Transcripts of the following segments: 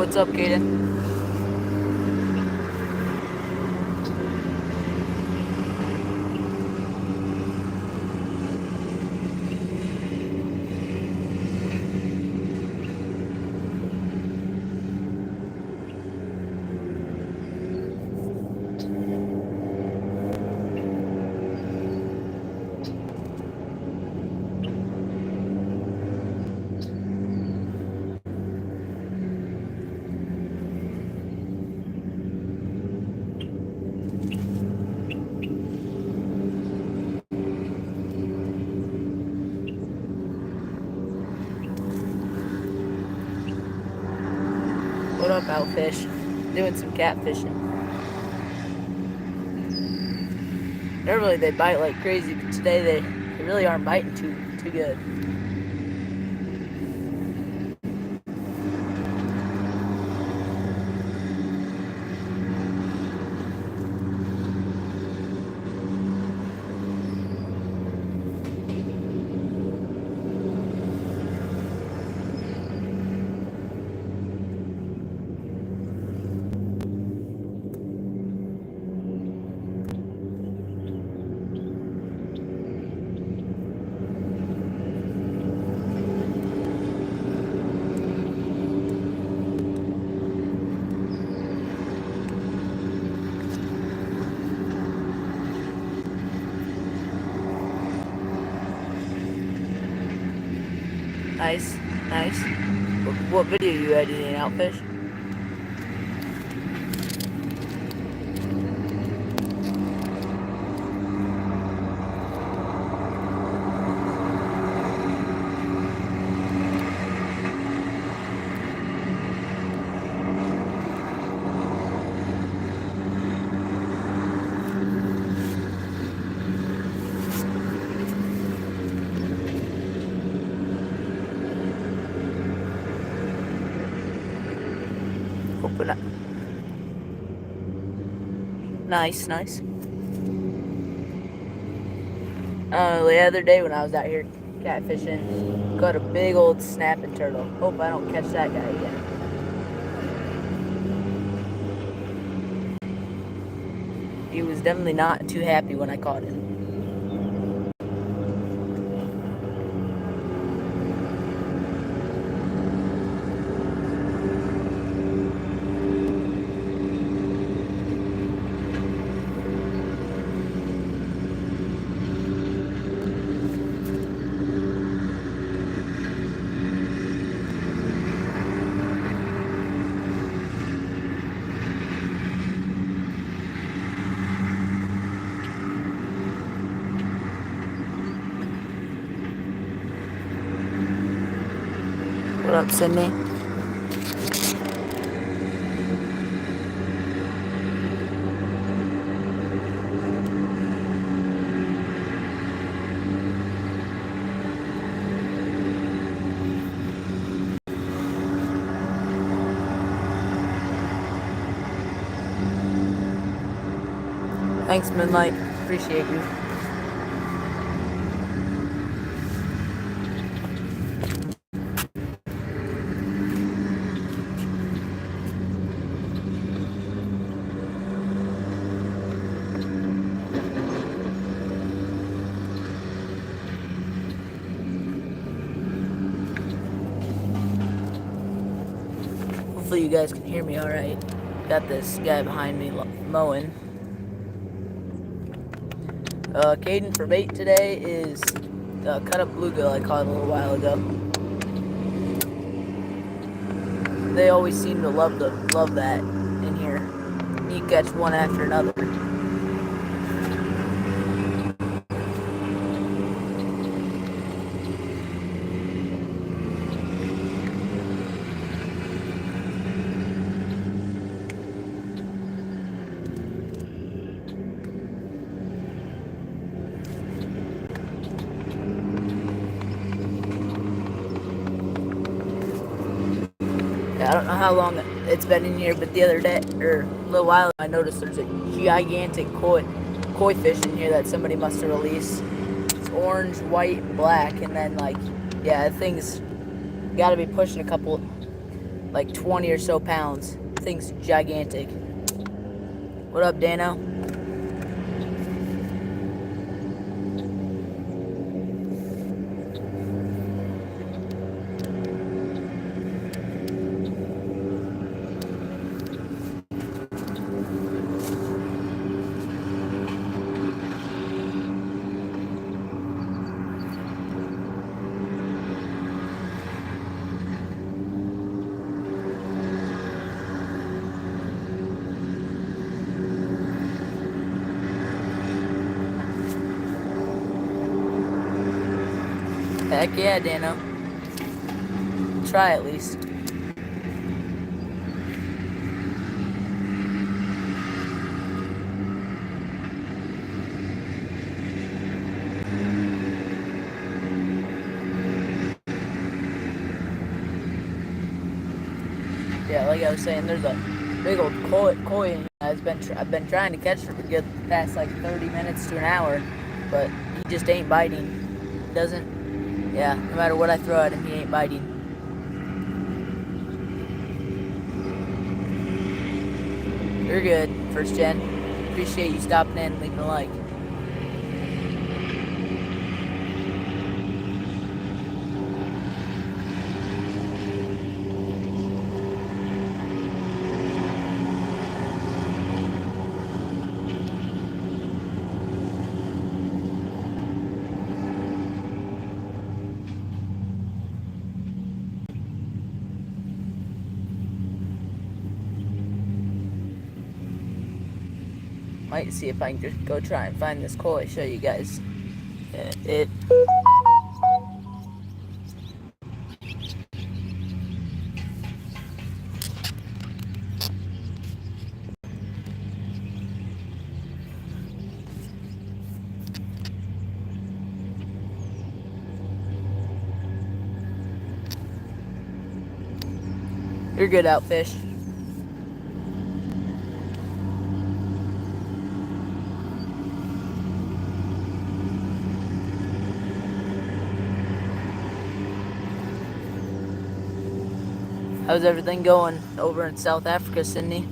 what's up, Kaden? What up, Outfish? Doing some catfishing. Normally they bite like crazy, but today they really aren't biting too good. Nice, nice. What video are you editing, Outfish? Open up. Nice, nice. The other day when I was out here catfishing, caught a big old snapping turtle. Hope I don't catch that guy again. He was definitely not too happy when I caught him. What up, Sydney? Thanks, Moonlight. Appreciate you. Hopefully you guys can hear me all right. Got this guy behind me mowing. Caden for bait today is cut up bluegill I caught a little while ago. They always seem to love that in here. You catch one after another. I don't know how long it's been in here, but the other day, or a little while, I noticed there's a gigantic koi fish in here that somebody must have released. It's orange, white, black, and then yeah, that thing's got to be pushing a couple, like 20 or so pounds. Thing's gigantic. What up, Dano? Heck yeah, Dano. Try at least. Yeah, like I was saying, there's a big old koi I've been trying to catch for the good past like 30 minutes to an hour, but he just ain't biting. Doesn't, yeah, no matter what I throw at him, he ain't biting. You're good, First Gen. Appreciate you stopping in and leaving a like. Might see if I can just go try and find this koi, show you guys it. You're good, Outfish. How's everything going over in South Africa, Sydney?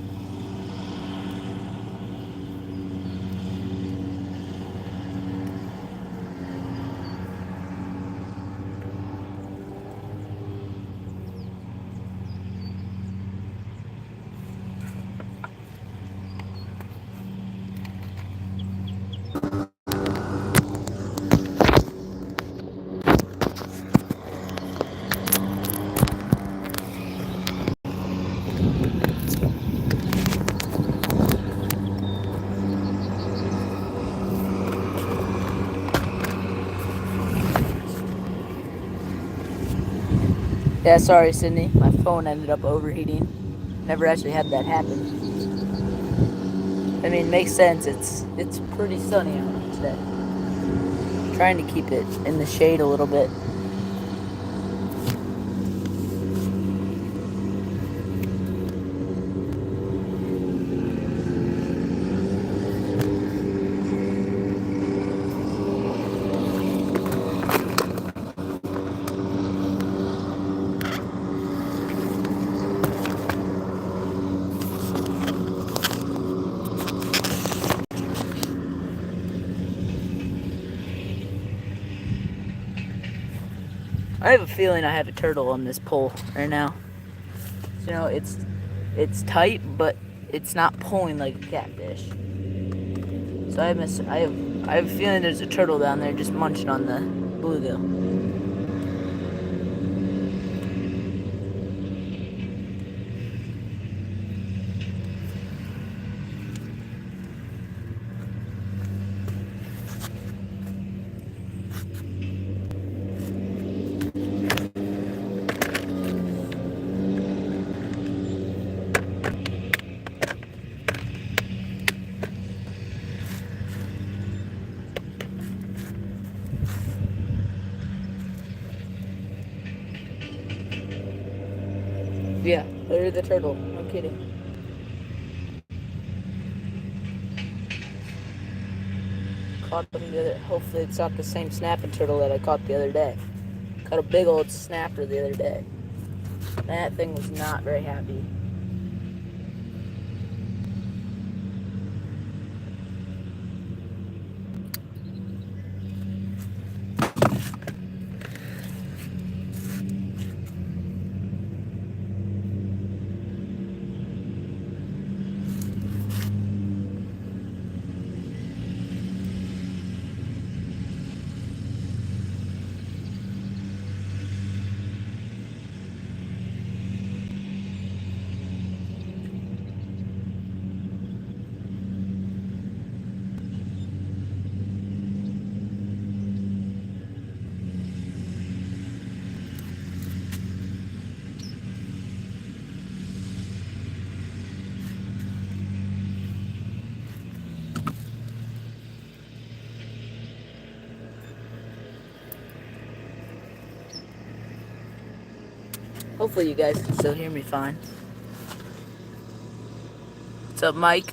Yeah, sorry, Sydney. My phone ended up overheating. Never actually had that happen. I mean, it makes sense. It's pretty sunny out today. Trying to keep it in the shade a little bit. I have a feeling I have a turtle on this pole right now. So, you know, it's tight, but it's not pulling like a catfish. So I have a feeling there's a turtle down there just munching on the bluegill. Yeah, there's the turtle. No kidding. Caught them the other. Hopefully, it's not the same snapping turtle that I caught the other day. Caught a big old snapper the other day. That thing was not very happy. Hopefully you guys can still hear me fine. What's up, Mike?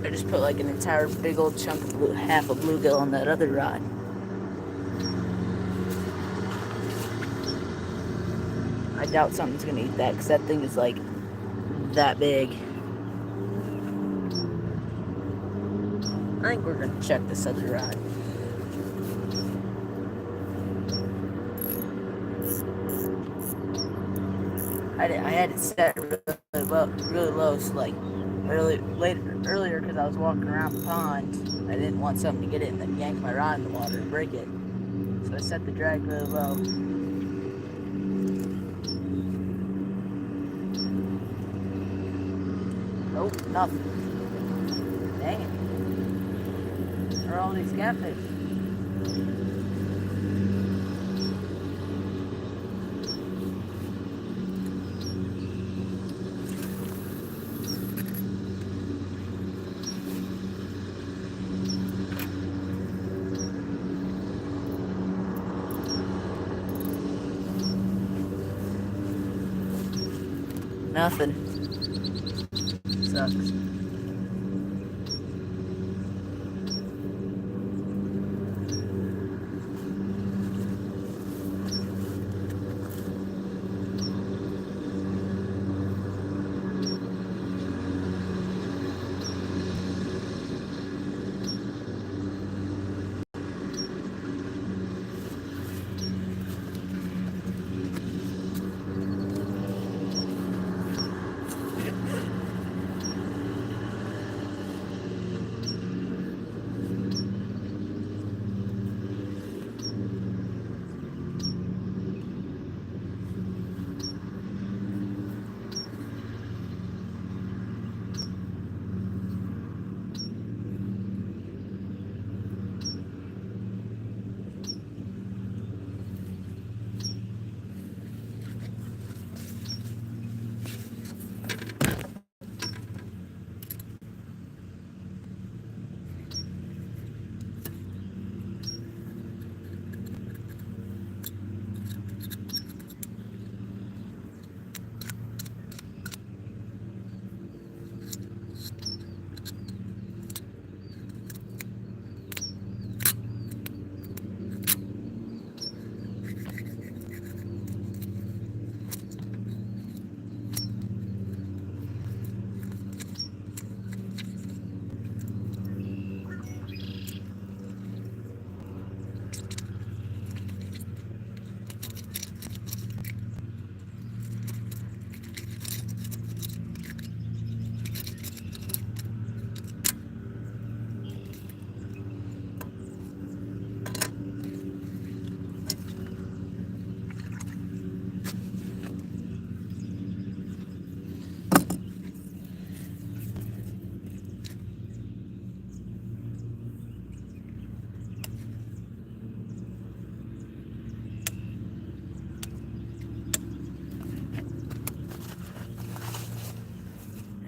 I just put like an entire big old chunk of half a bluegill on that other rod. I doubt something's gonna eat that because that thing is like that big. I think we're gonna check this other rod. I had it set really low, so like earlier because I was walking around the pond, I didn't want something to get it and then yank my rod in the water and break it. So I set the drag really low. Nope, nothing. Dang it. Where are all these catfish? Nothing. Sucks.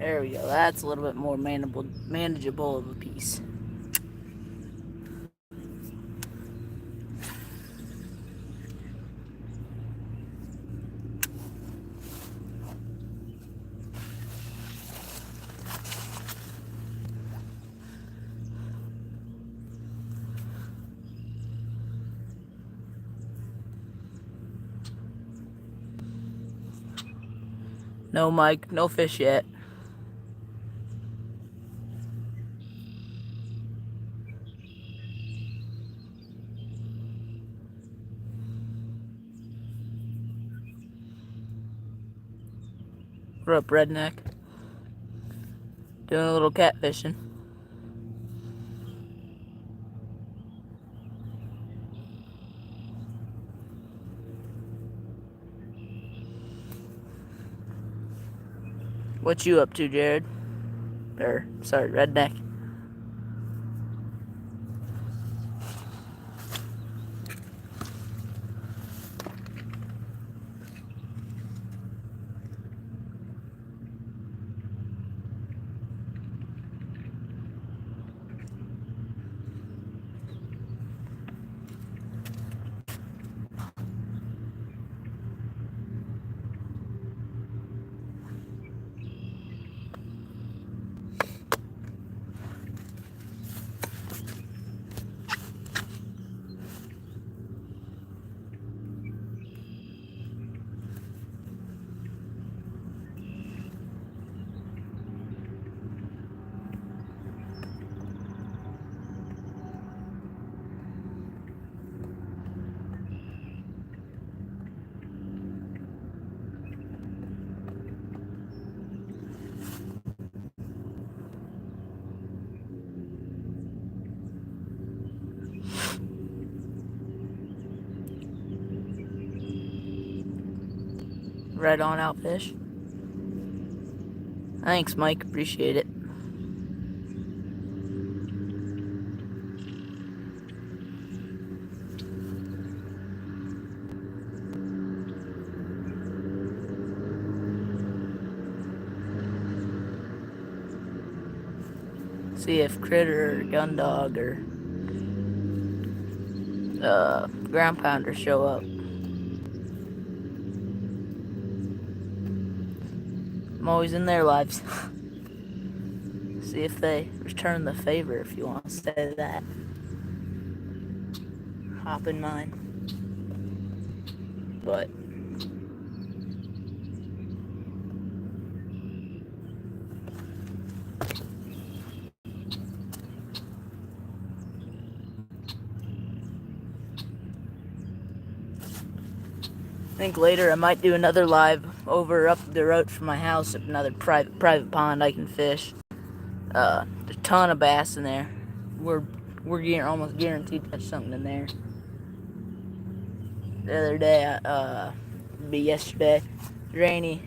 There we go. That's a little bit more manageable of a piece. No, Mike, no fish yet. What up, redneck? Doing a little catfishing. What you up to, Jared? Or, sorry, redneck. Right on, Outfish. Thanks, Mike. Appreciate it. See if Critter or Gundog or Ground Pounder show up. I'm always in their lives. See if they return the favor, if you want to say that. Hop in mine. But I think later I might do another live over up the road from my house at another private pond I can fish. There's a ton of bass in there. We're almost guaranteed to catch something in there. The other day, be yesterday, rainy,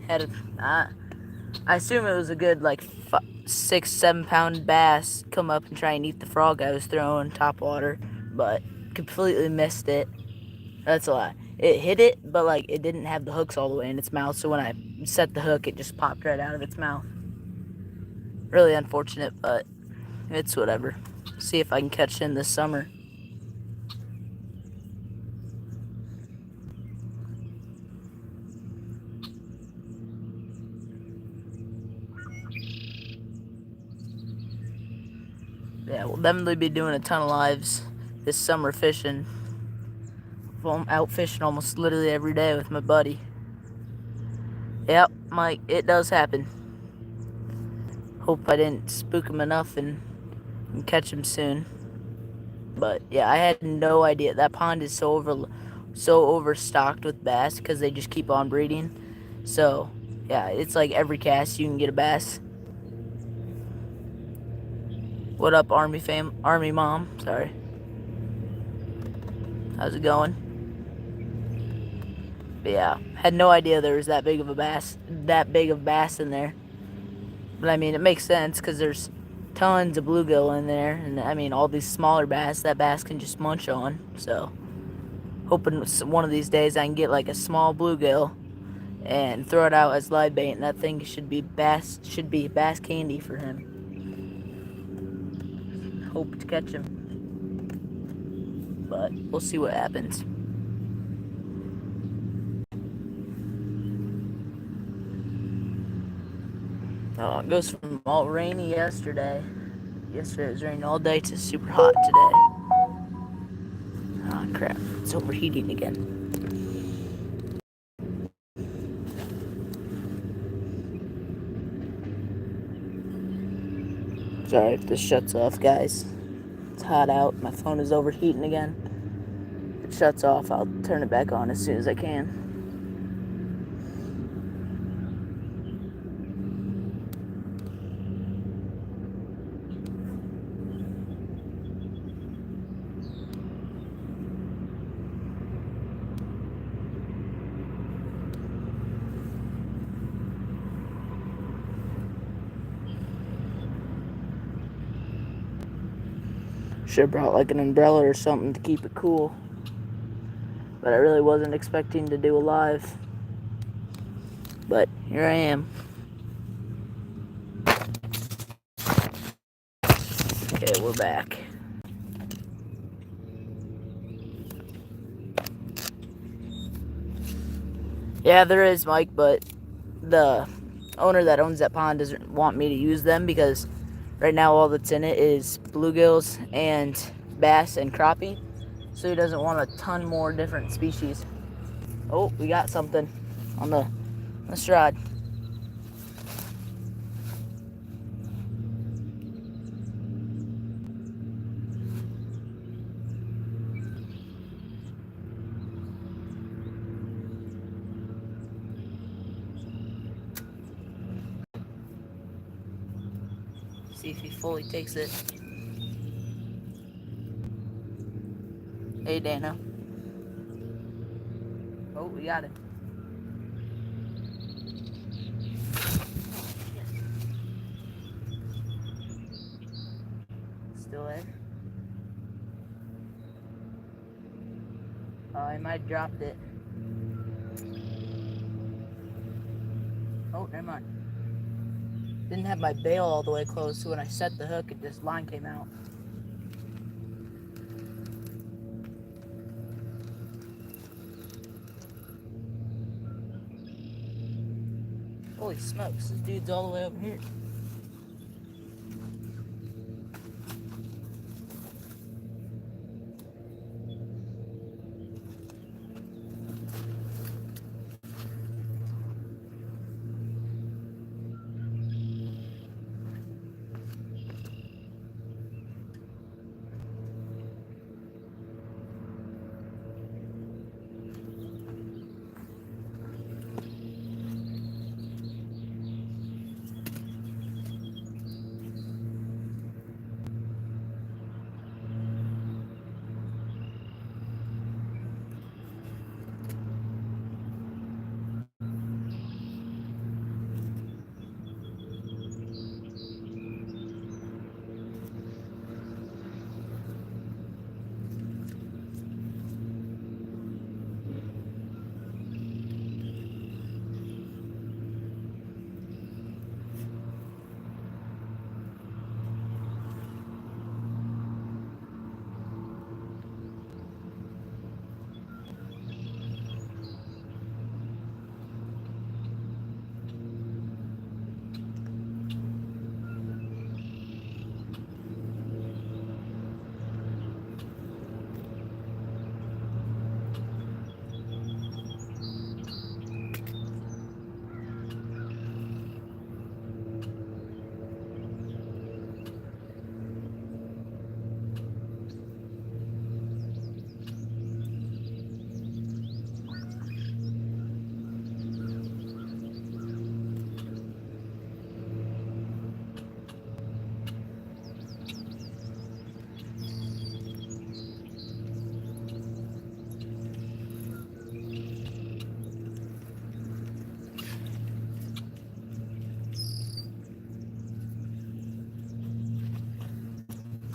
I assume it was a good like 6-7 pound bass come up and try and eat the frog I was throwing top water, but completely missed it. That's a lie. It hit it, but like it didn't have the hooks all the way in its mouth, so when I set the hook, it just popped right out of its mouth. Really unfortunate, but it's whatever. See if I can catch him this summer. Yeah, we'll definitely be doing a ton of lives this summer fishing. I'm out fishing almost literally every day with my buddy. Yep, Mike, it does happen. Hope I didn't spook him enough and catch him soon. But yeah, I had no idea. That pond is so overstocked with bass because they just keep on breeding. So yeah, it's like every cast you can get a bass. What up, Army Mom? Sorry. How's it going? But yeah, had no idea there was that big of bass in there. But I mean, it makes sense because there's tons of bluegill in there, and I mean, all these smaller bass that bass can just munch on. So, hoping one of these days I can get like a small bluegill and throw it out as live bait, and that thing should be bass candy for him. Hope to catch him, but we'll see what happens. Oh, it goes from all rainy yesterday. Yesterday it was raining all day to super hot today. Oh crap, it's overheating again. Sorry if this shuts off, guys. It's hot out. My phone is overheating again. If it shuts off, I'll turn it back on as soon as I can. Should have brought like an umbrella or something to keep it cool. But I really wasn't expecting to do a live. But here I am. Okay, we're back. Yeah, there is, Mike, but the owner that owns that pond doesn't want me to use them because right now all that's in it is bluegills and bass and crappie. So he doesn't want a ton more different species. Oh, we got something on the rod. See if he fully takes it. Hey, Dana. Oh, we got it. Still there? Oh, I might have dropped it. Oh, never mind. Didn't have my bail all the way closed, so when I set the hook, this line came out. Holy smokes, this dude's all the way over here.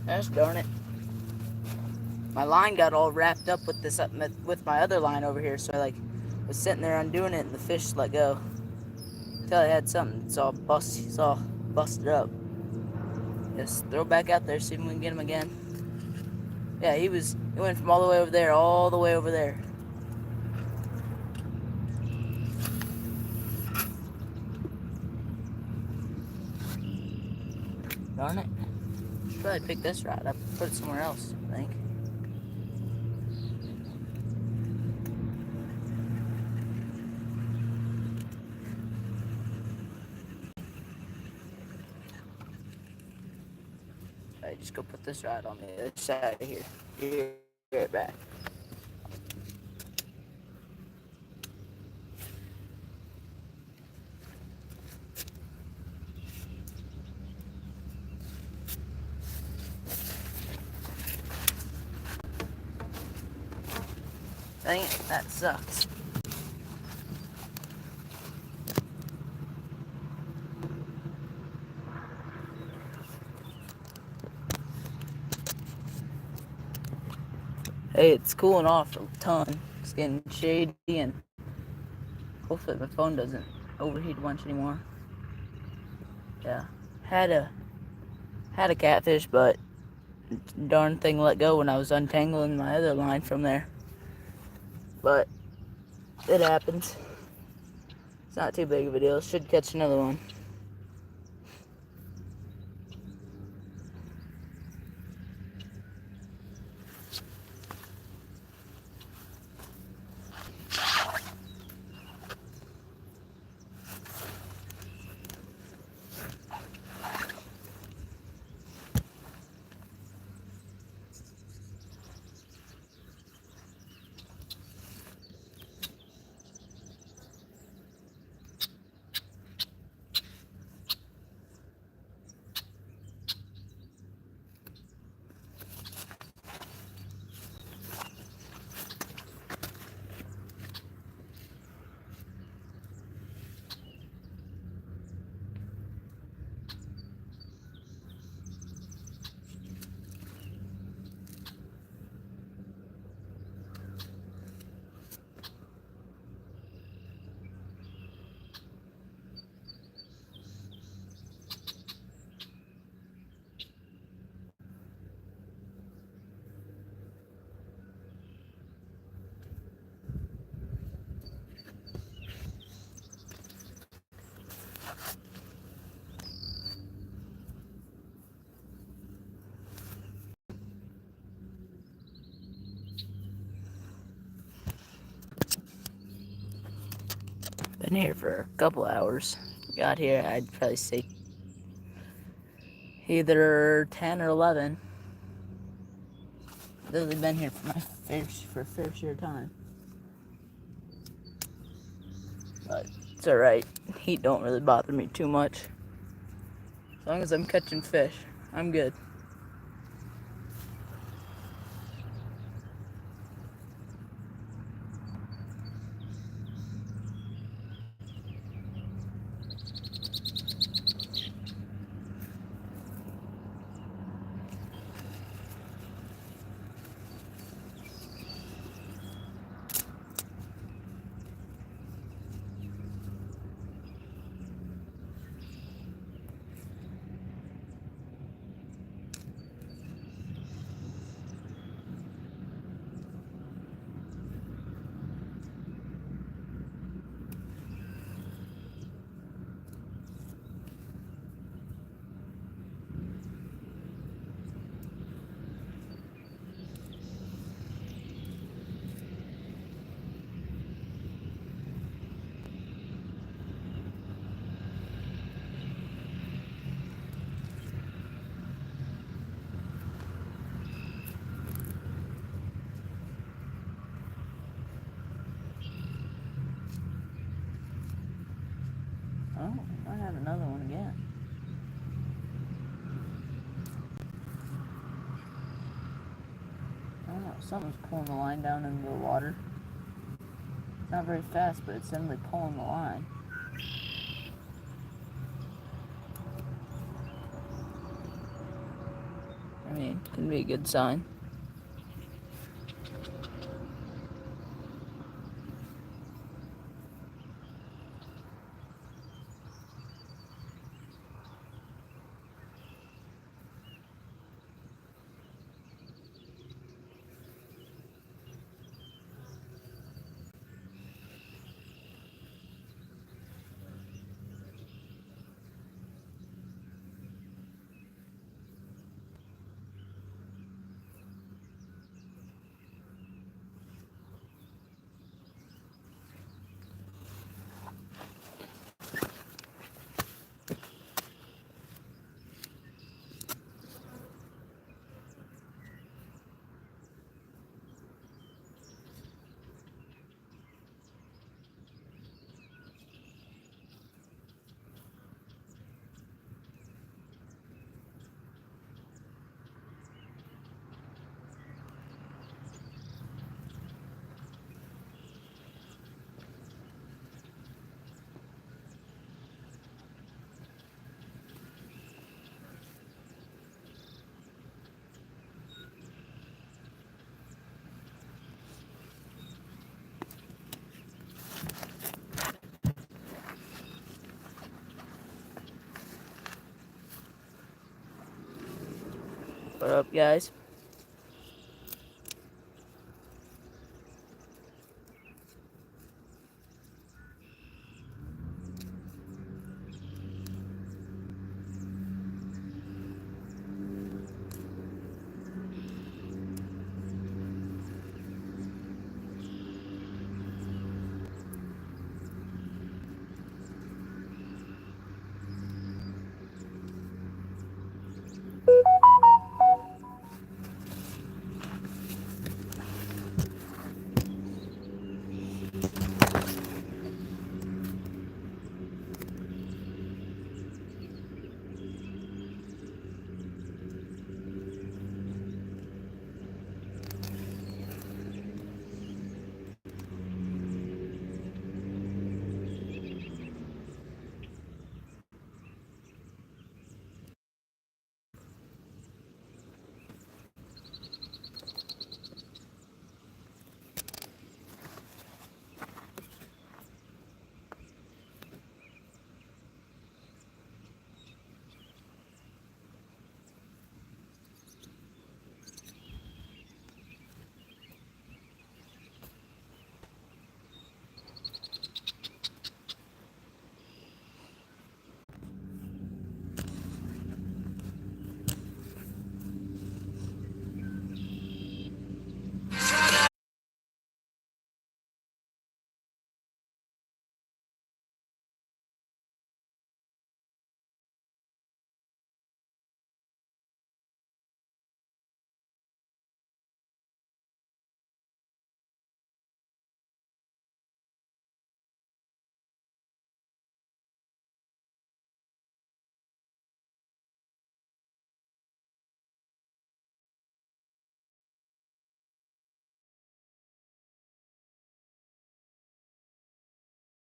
Gosh darn it. My line got all wrapped up with this with my other line over here, so I like was sitting there undoing it, and the fish let go. Until it had something. It's all busted up. Just throw it back out there, see if we can get him again. Yeah, he went from all the way over there, all the way over there. Darn it. Should probably pick this rod up and put it somewhere else, I think. Alright, just go put this rod on the other side of here. Be right back. Dang it, that sucks. Hey, it's cooling off a ton. It's getting shady, and hopefully my phone doesn't overheat a bunch anymore. Yeah, had a catfish, but darn thing let go when I was untangling my other line from there. But it happens. It's not too big of a deal. Should catch another one. Been here for a couple hours. Got here, I'd probably say either 10 or 11. Literally been here for a fair share of time. But it's alright. Heat don't really bother me too much. As long as I'm catching fish, I'm good. Oh, I have another one again. I don't know, something's pulling the line down into the water. It's not very fast, but it's suddenly pulling the line. I mean, can be a good sign. What up, guys?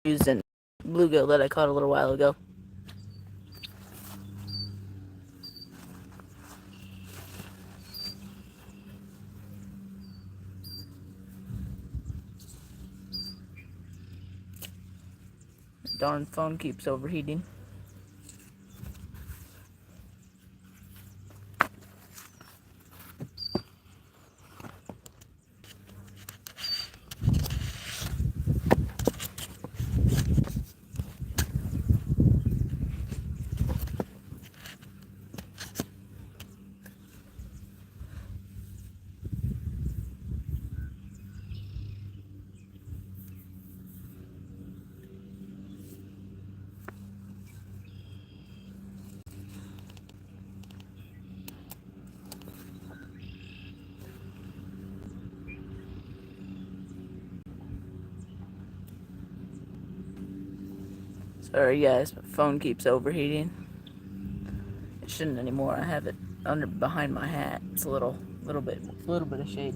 Using bluegill that I caught a little while ago. Darn phone keeps overheating. Sorry guys, my phone keeps overheating. It shouldn't anymore. I have it under behind my hat. It's a little bit of shade.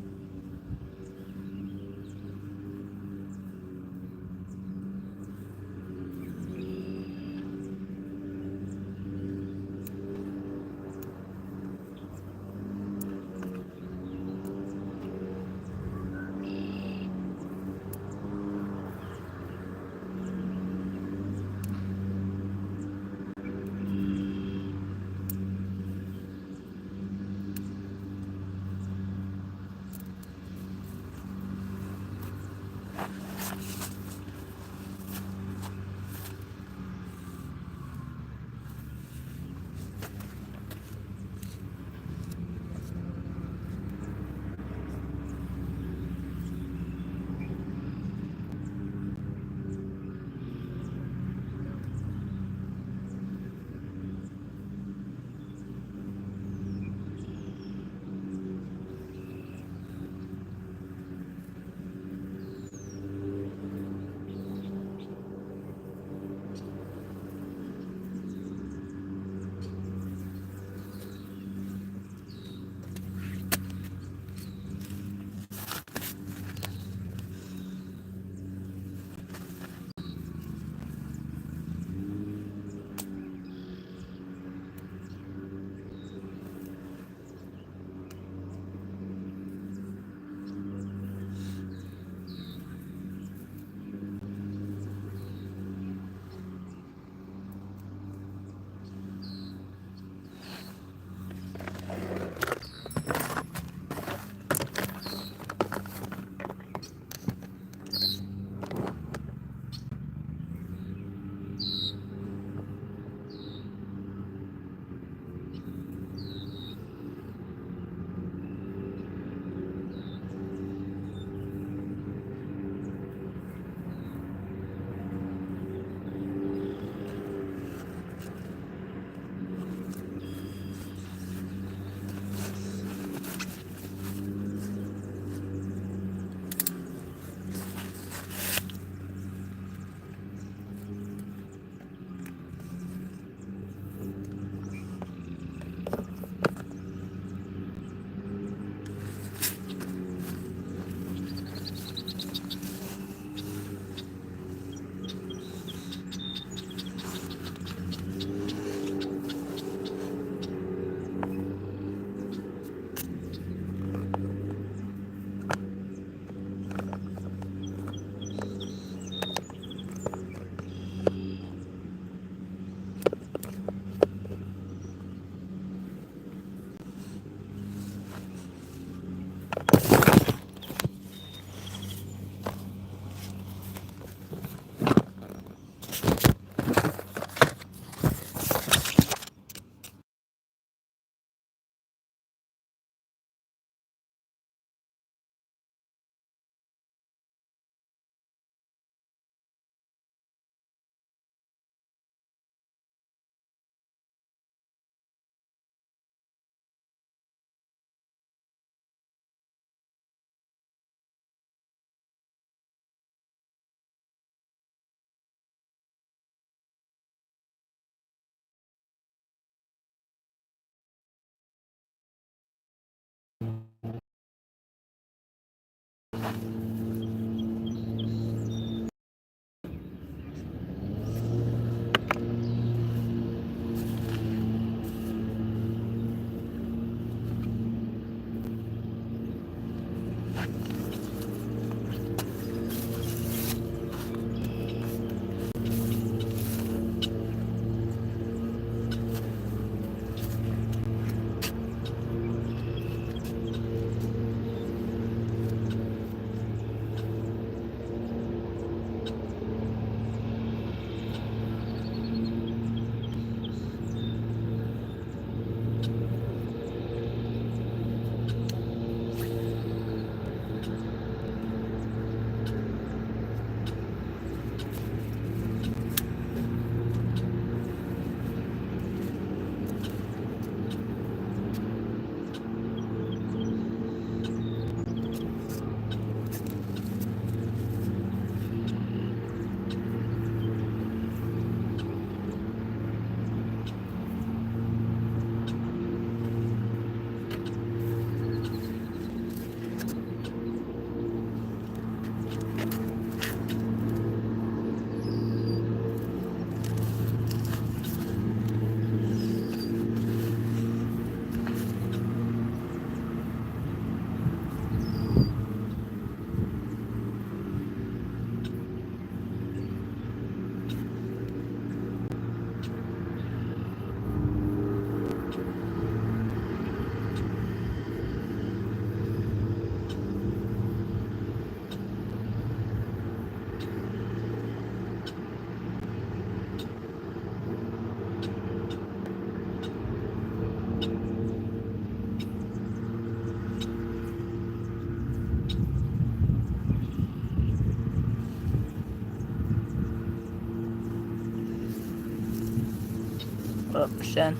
What up, Shen?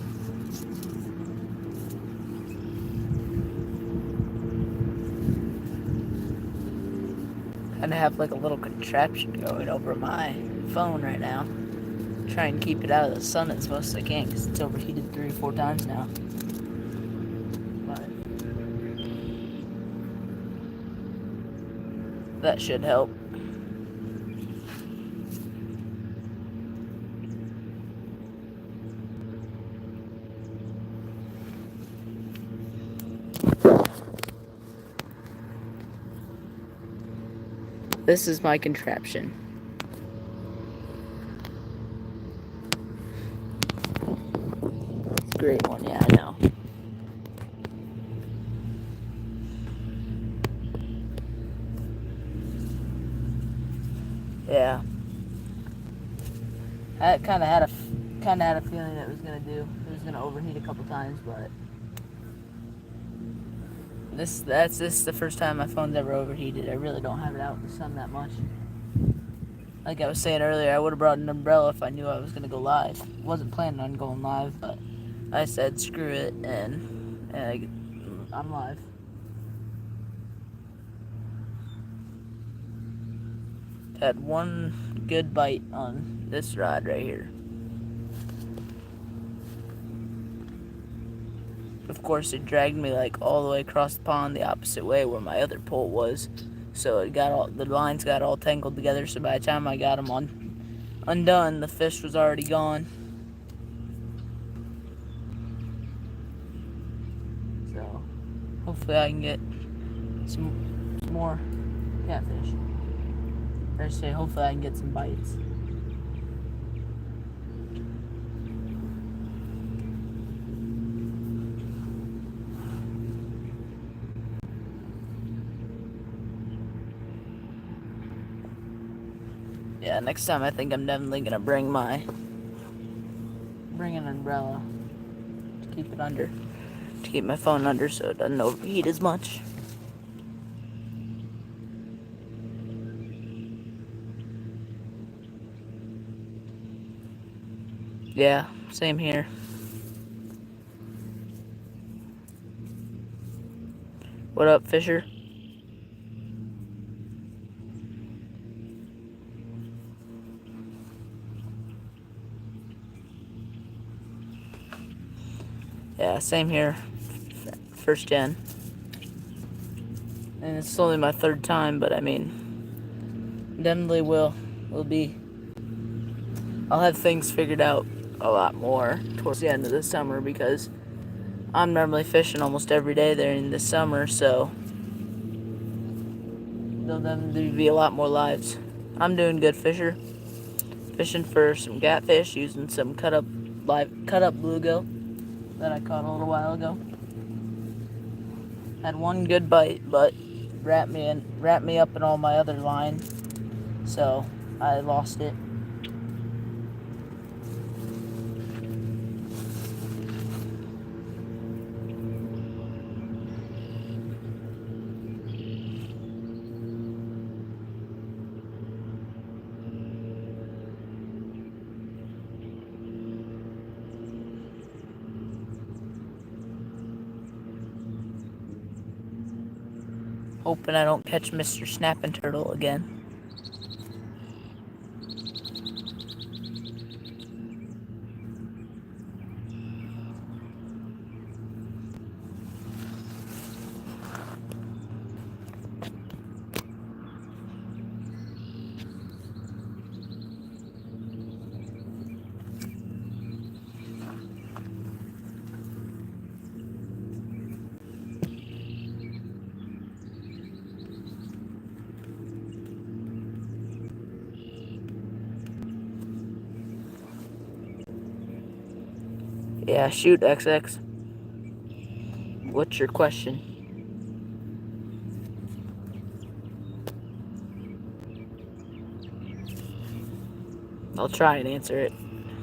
Kind of have like a little contraption going over my phone right now. Try and keep it out of the sun as much as I can because it's overheated 3 or 4 times now. But that should help. This is my contraption. It's a great one, yeah, I know. Yeah. I kind of had a feeling it was gonna overheat a couple times, but this is the first time my phone's ever overheated. I really don't have it out in the sun that much. Like I was saying earlier, I would have brought an umbrella if I knew I was gonna go live. Wasn't planning on going live, but I said screw it, and I'm live. Had one good bite on this rod right here. Of course, it dragged me like all the way across the pond the opposite way where my other pole was. So the lines got all tangled together. So by the time I got them undone, the fish was already gone. So hopefully I can get some more catfish. Or I say hopefully I can get some bites. Yeah, next time I think I'm definitely gonna bring an umbrella to keep it under, to keep my phone under so it doesn't overheat as much. Yeah, same here. What up, Fisher? Yeah, same here. First gen. And it's only my third time, but I mean, definitely will be. I'll have things figured out a lot more towards the end of the summer because I'm normally fishing almost every day there in the summer, so there'll definitely be a lot more lives. I'm doing good fishing for some catfish using some cut up bluegill that I caught a little while ago. Had one good bite, but wrapped me up in all my other line, so I lost it. Hoping I don't catch Mr. Snapping Turtle again. Yeah, shoot, XX. What's your question? I'll try and answer it.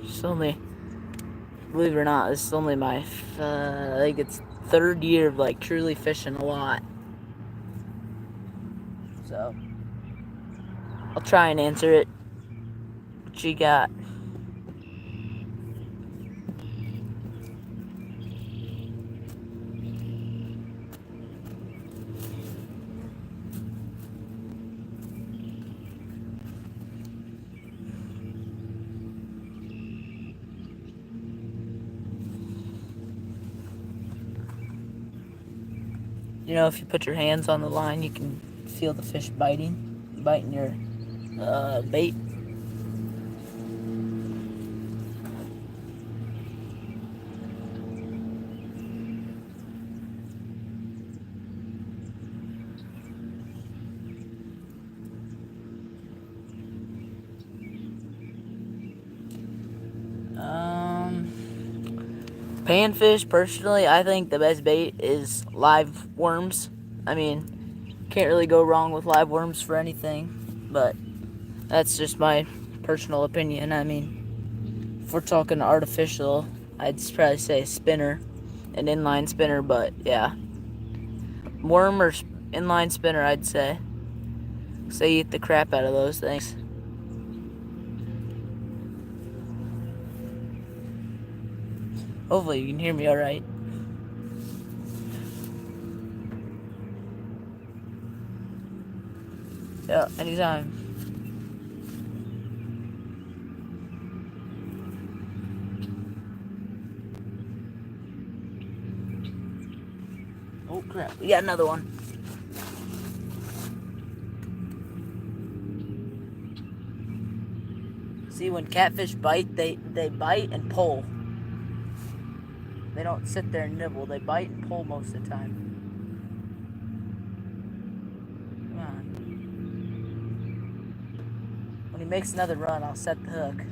It's only, believe it or not, this is only my, I think it's third year of like truly fishing a lot. So, I'll try and answer it. What you got? You know, if you put your hands on the line, you can feel the fish biting your bait. Panfish, personally, I think the best bait is live worms. I mean, can't really go wrong with live worms for anything, but that's just my personal opinion. I mean, if we're talking artificial, I'd probably say a spinner, an inline spinner, but yeah. Worm or inline spinner, I'd say. So you eat the crap out of those things. Hopefully you can hear me alright. Yeah, anytime. Oh crap, we got another one. See, when catfish bite, they bite and pull. They don't sit there and nibble. They bite and pull most of the time. Come on. When he makes another run, I'll set the hook.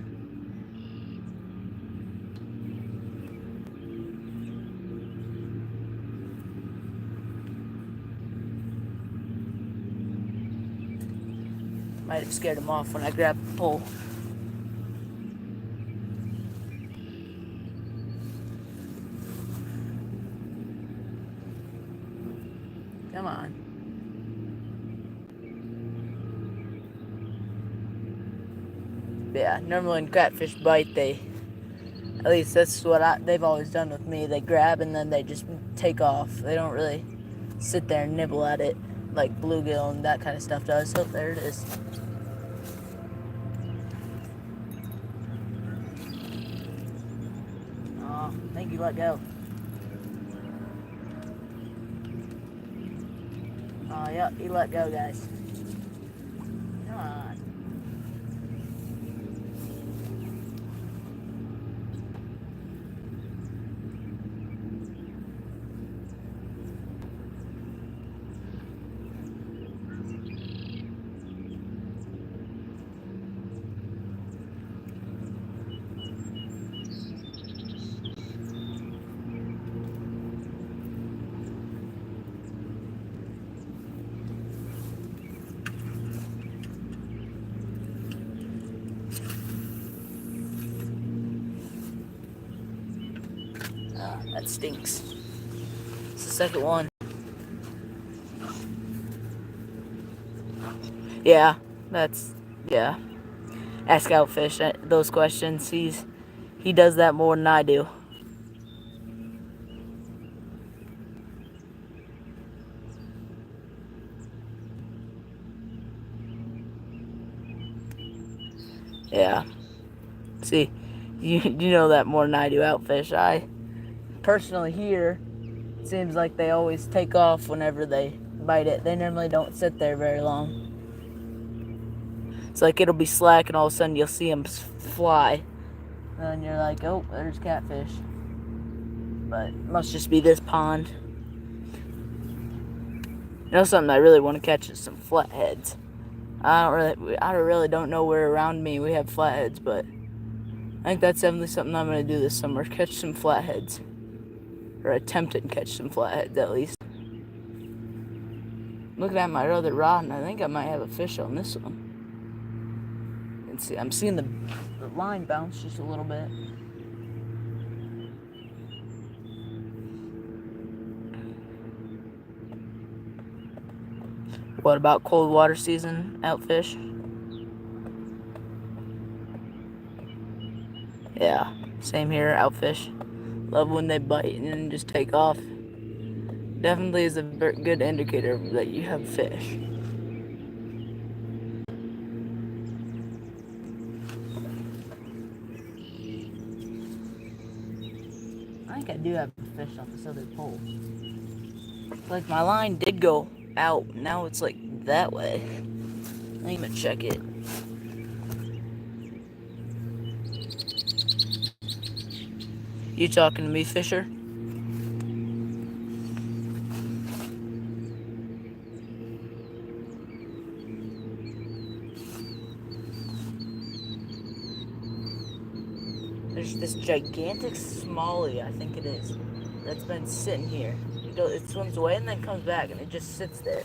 Might have scared him off when I grabbed the pole. Come on. Yeah, normally when catfish bite, at least that's what they've always done with me. They grab and then they just take off. They don't really sit there and nibble at it like bluegill and that kind of stuff does. So there it is. Oh, I think you let go. Oh yep, he let go, guys. Come on. That stinks. It's the second one. Yeah, yeah. Ask Outfish those questions. He does that more than I do. Yeah. See, you know that more than I do, Outfish. I personally here, it seems like they always take off whenever they bite it. They normally don't sit there very long. It's like it'll be slack and all of a sudden you'll see them fly. And then you're like, oh, there's catfish. But it must just be this pond. You know something I really want to catch is some flatheads. I really don't know where around me we have flatheads, but I think that's definitely something I'm going to do this summer. Catch some flatheads. Or attempt to catch some flatheads at least. Looking at my other rod, and I think I might have a fish on this one. And see, I'm seeing the line bounce just a little bit. What about cold water season, Outfish? Yeah, same here, Outfish. Love when they bite and then just take off. Definitely is a good indicator that you have fish. I think I do have a fish on this other pole. Like my line did go out. Now it's like that way. I'm gonna check it. You talking to me, Fisher? There's this gigantic smallie, I think it is, that's been sitting here. It swims away and then comes back, and it just sits there.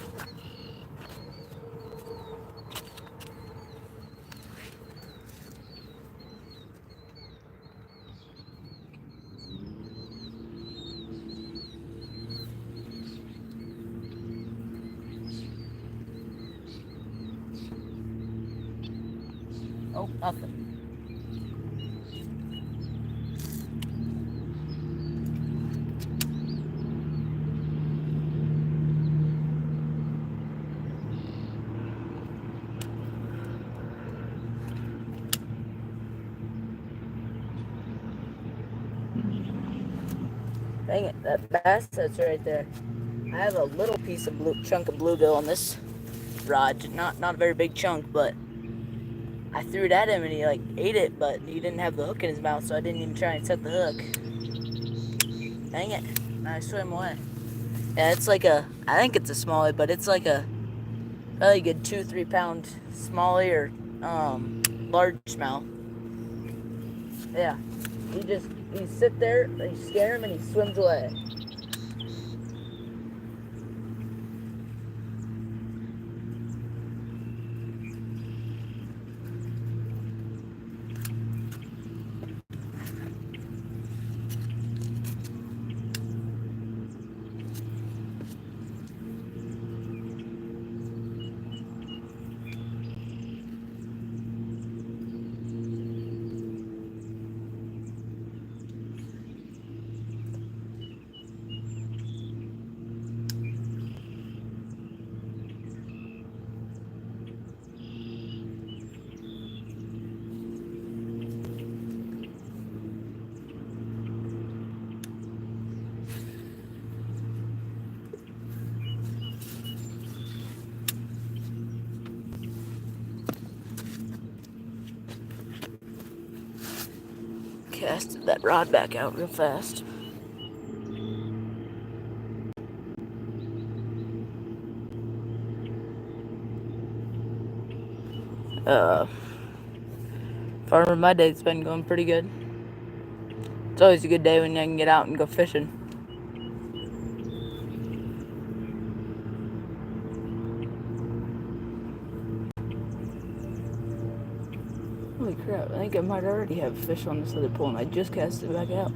Oh, nothing. Dang it, that bass that's right there. I have a little piece of chunk of bluegill on this rod. Not a very big chunk, but I threw it at him and he like ate it, but he didn't have the hook in his mouth, so I didn't even try and set the hook. Dang it. And I swam away. Yeah, it's like I think it's a smallie, but it's like a probably good 2-3 pound smallie or largemouth. Yeah. He sit there, you scare him and he swims away. casted that rod back out real fast. Farmer, my day's been going pretty good. It's always a good day when I can get out and go fishing. Holy crap, I think I might already have a fish on this other pole and I just cast it back out.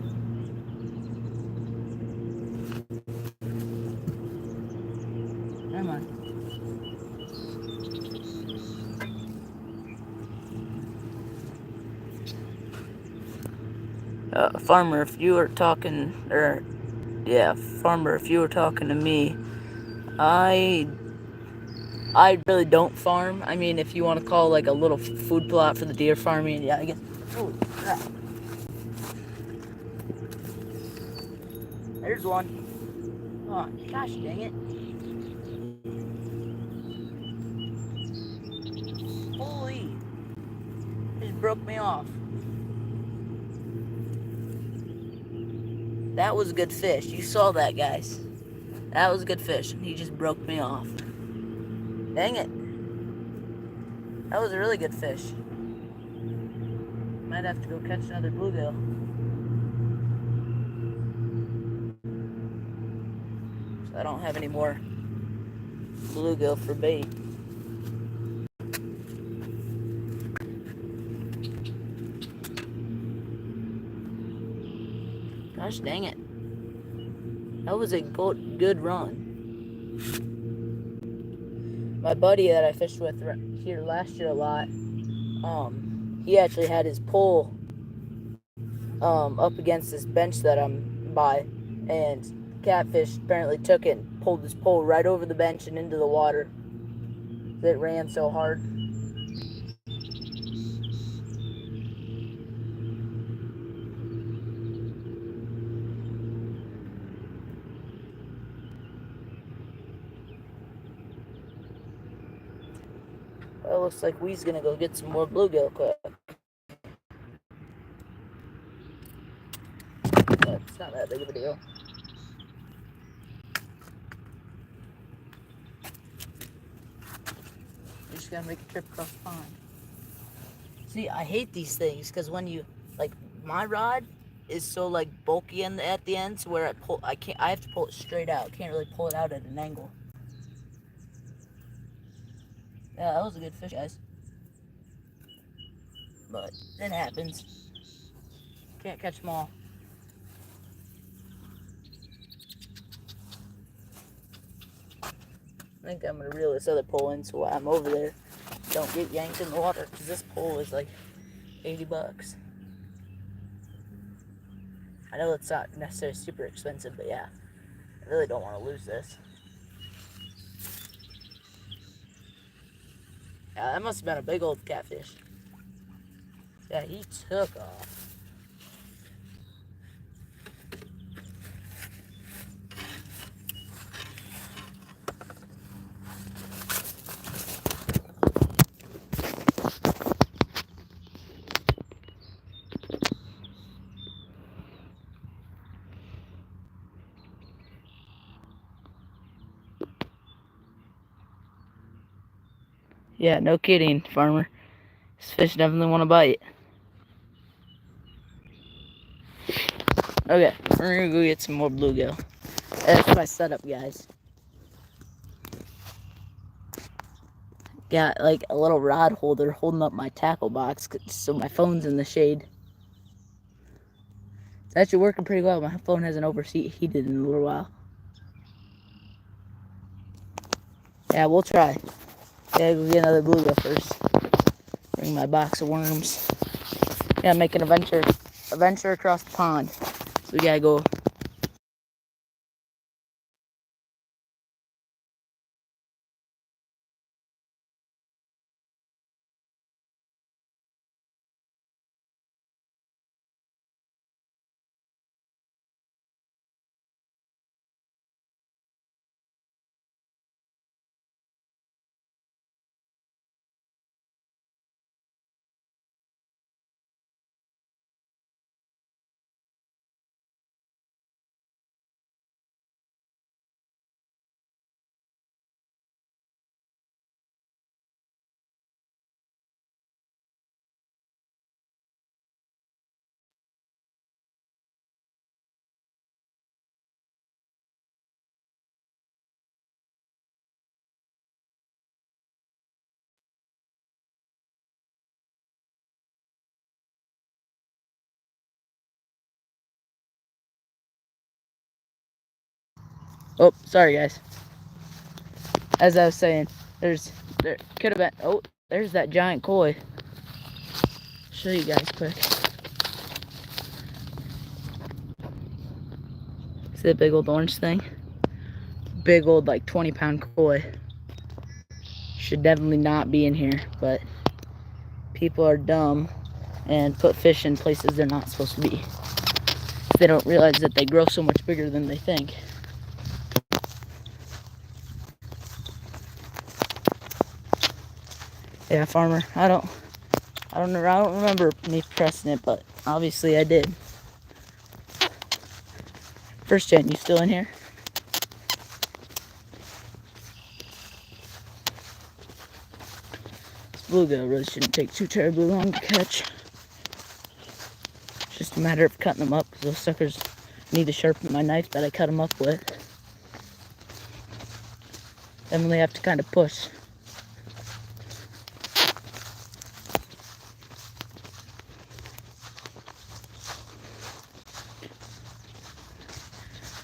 Never mind. Farmer, if you were talking, Farmer, if you were talking to me, I really don't farm. I mean, if you want to call like a little food plot for the deer farming, yeah, I guess. Holy crap. There's one. Oh, gosh dang it. Holy. It just broke me off. That was a good fish. You saw that, guys. That was a good fish. And he just broke me off. Dang it. That was a really good fish. Might have to go catch another bluegill. So I don't have any more bluegill for bait. Gosh dang it. That was a good run. My buddy that I fished with here last year a lot, he actually had his pole up against this bench that I'm by, and catfish apparently took it and pulled his pole right over the bench and into the water. It ran so hard. Well, it looks like we's gonna go get some more bluegill quick. But it's not that big of a deal. We're just gonna make a trip across the pond. See, I hate these things because when you, like, my rod is so like bulky at the end, so where I have to pull it straight out. Can't really pull it out at an angle. Yeah, that was a good fish, guys. But it happens. Can't catch them all. I think I'm gonna reel this other pole in so while I'm over there, don't get yanked in the water, because this pole is like $80. I know it's not necessarily super expensive, but yeah, I really don't want to lose this. Yeah, that must have been a big old catfish. Yeah, he took off. Yeah, no kidding, farmer. This fish definitely want to bite. Okay, we're gonna go get some more bluegill. That's my setup, guys. Got like a little rod holder holding up my tackle box so my phone's in the shade. It's actually working pretty well. My phone hasn't overheated in a little while. Yeah, we'll try. Yeah, go get another bluegill first. Bring my box of worms. Yeah, make an adventure across the pond. So we gotta go Oh, sorry guys. As I was saying, there could have been, oh, there's that giant koi. Show you guys quick. See that big old orange thing? Big old like 20-pound koi. Should definitely not be in here, but people are dumb and put fish in places they're not supposed to be. They don't realize that they grow so much bigger than they think. Yeah, farmer, I don't remember me pressing it, but obviously I did. First Gen, you still in here? This bluegill really shouldn't take too terribly long to catch. It's just a matter of cutting them up, because those suckers need to sharpen my knife that I cut them up with. Definitely have to kind of push.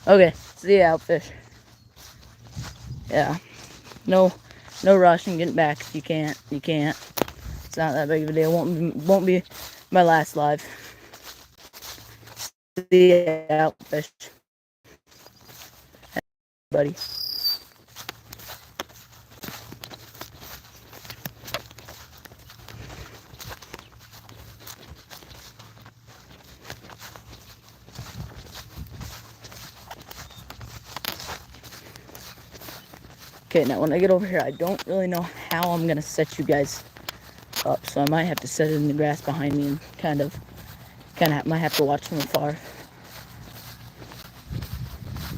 Okay, see ya, outfish. Yeah, no rush in getting back. If you can't. It's not that big of a deal. Won't be my last live. See ya, outfish, buddy. Okay, now when I get over here, I don't really know how I'm gonna set you guys up, so I might have to set it in the grass behind me and kind of might have to watch from afar.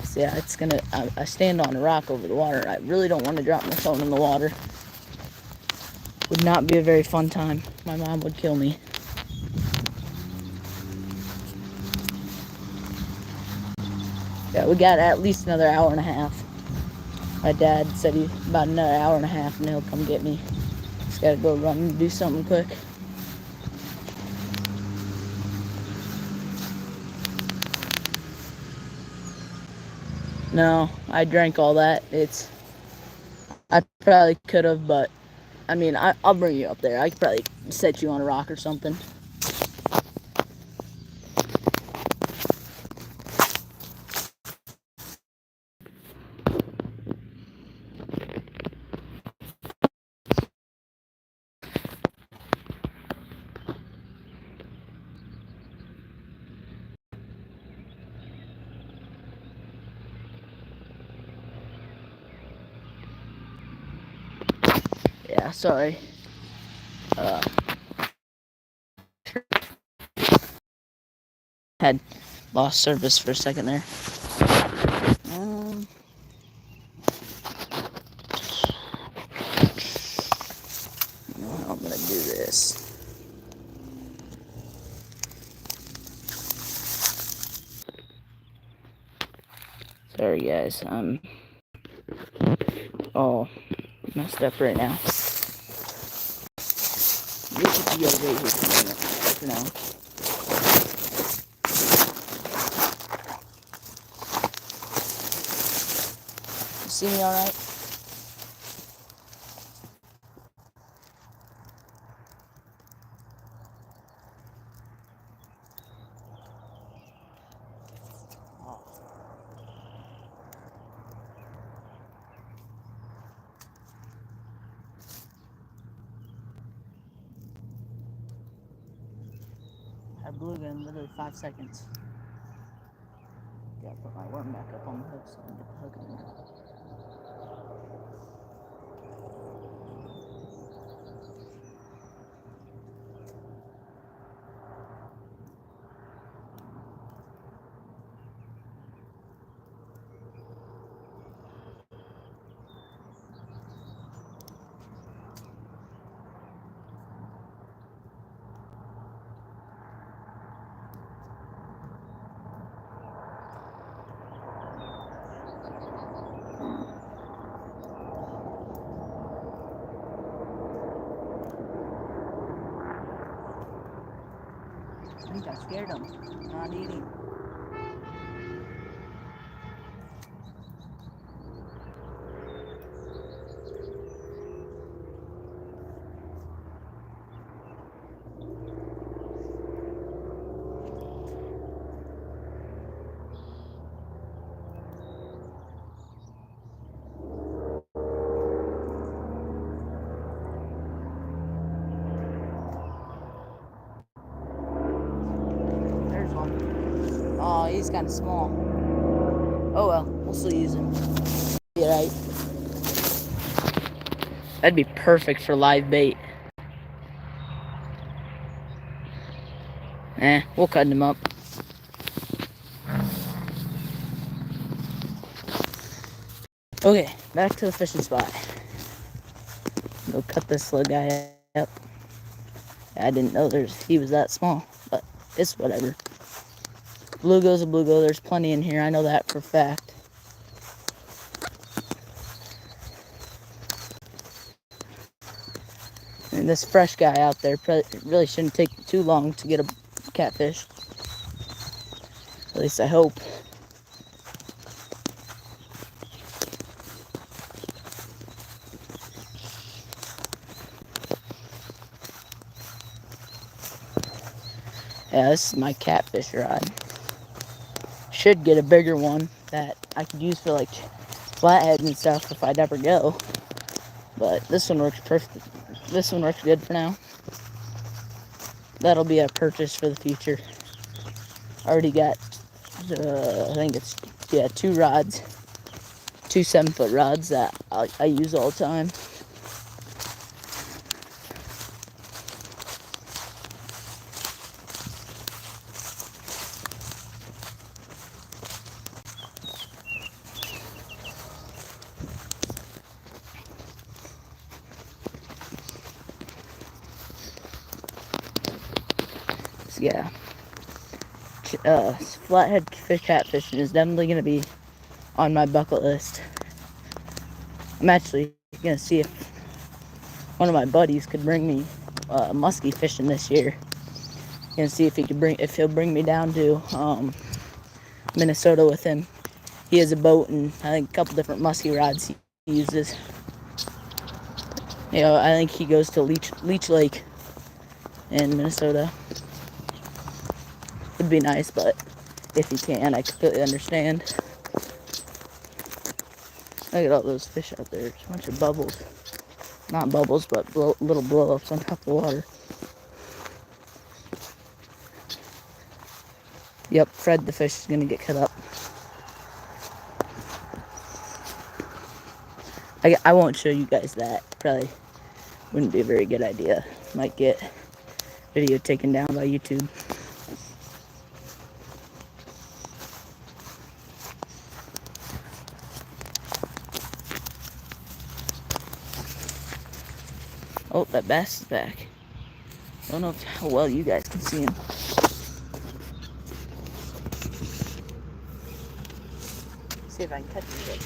So yeah, it's gonna. I stand on a rock over the water. I really don't want to drop my phone in the water. Would not be a very fun time. My mom would kill me. Yeah, we got at least another hour and a half. My dad said about another hour and a half and he'll come get me. Just gotta go run and do something quick. No, I drank all that. I probably could have, but I mean, I'll bring you up there. I could probably set you on a rock or something. Yeah, sorry. Had lost service for a second there. I'm gonna do this. Sorry guys, I'm all messed up right now. You should be okay here for now. You see me alright? I blew it in literally 5 seconds. Gotta put my worm back up on the hook so I can get the hook in there. I think I scared him. Not eating. Oh, he's kind of small. Oh well, we'll still use him. Yeah, right. That'd be perfect for live bait. We'll cut him up. Okay, back to the fishing spot. Go cut this little guy up. I didn't know he was that small, but it's whatever. Bluegill's a bluegill. There's plenty in here. I know that for a fact. And this fresh guy out there really shouldn't take too long to get a catfish. At least I hope. Yeah, this is my catfish rod. Should get a bigger one that I could use for like flatheads and stuff if I'd ever go. But this one works perfect. This one works good for now. That'll be a purchase for the future. Already got, I think it's, yeah, 2 rods. 2 7-foot rods that I use all the time. So yeah, flathead fish catfishing is definitely going to be on my bucket list. I'm actually going to see if one of my buddies could bring me muskie fishing this year. Gonna see if he'll bring me down to Minnesota with him. He has a boat and I think a couple different muskie rods he uses. You know, I think he goes to Leech Lake in Minnesota. Would be nice, but if he can, I completely understand. Look at all those fish out there. There's a bunch of bubbles. Not bubbles, but little blow-ups on top of the water. Yep, Fred the fish is gonna get cut up. I won't show you guys that. Probably wouldn't be a very good idea. Might get video taken down by YouTube. Oh, that bass is back. Don't know how well you guys can see him. See if I can catch him.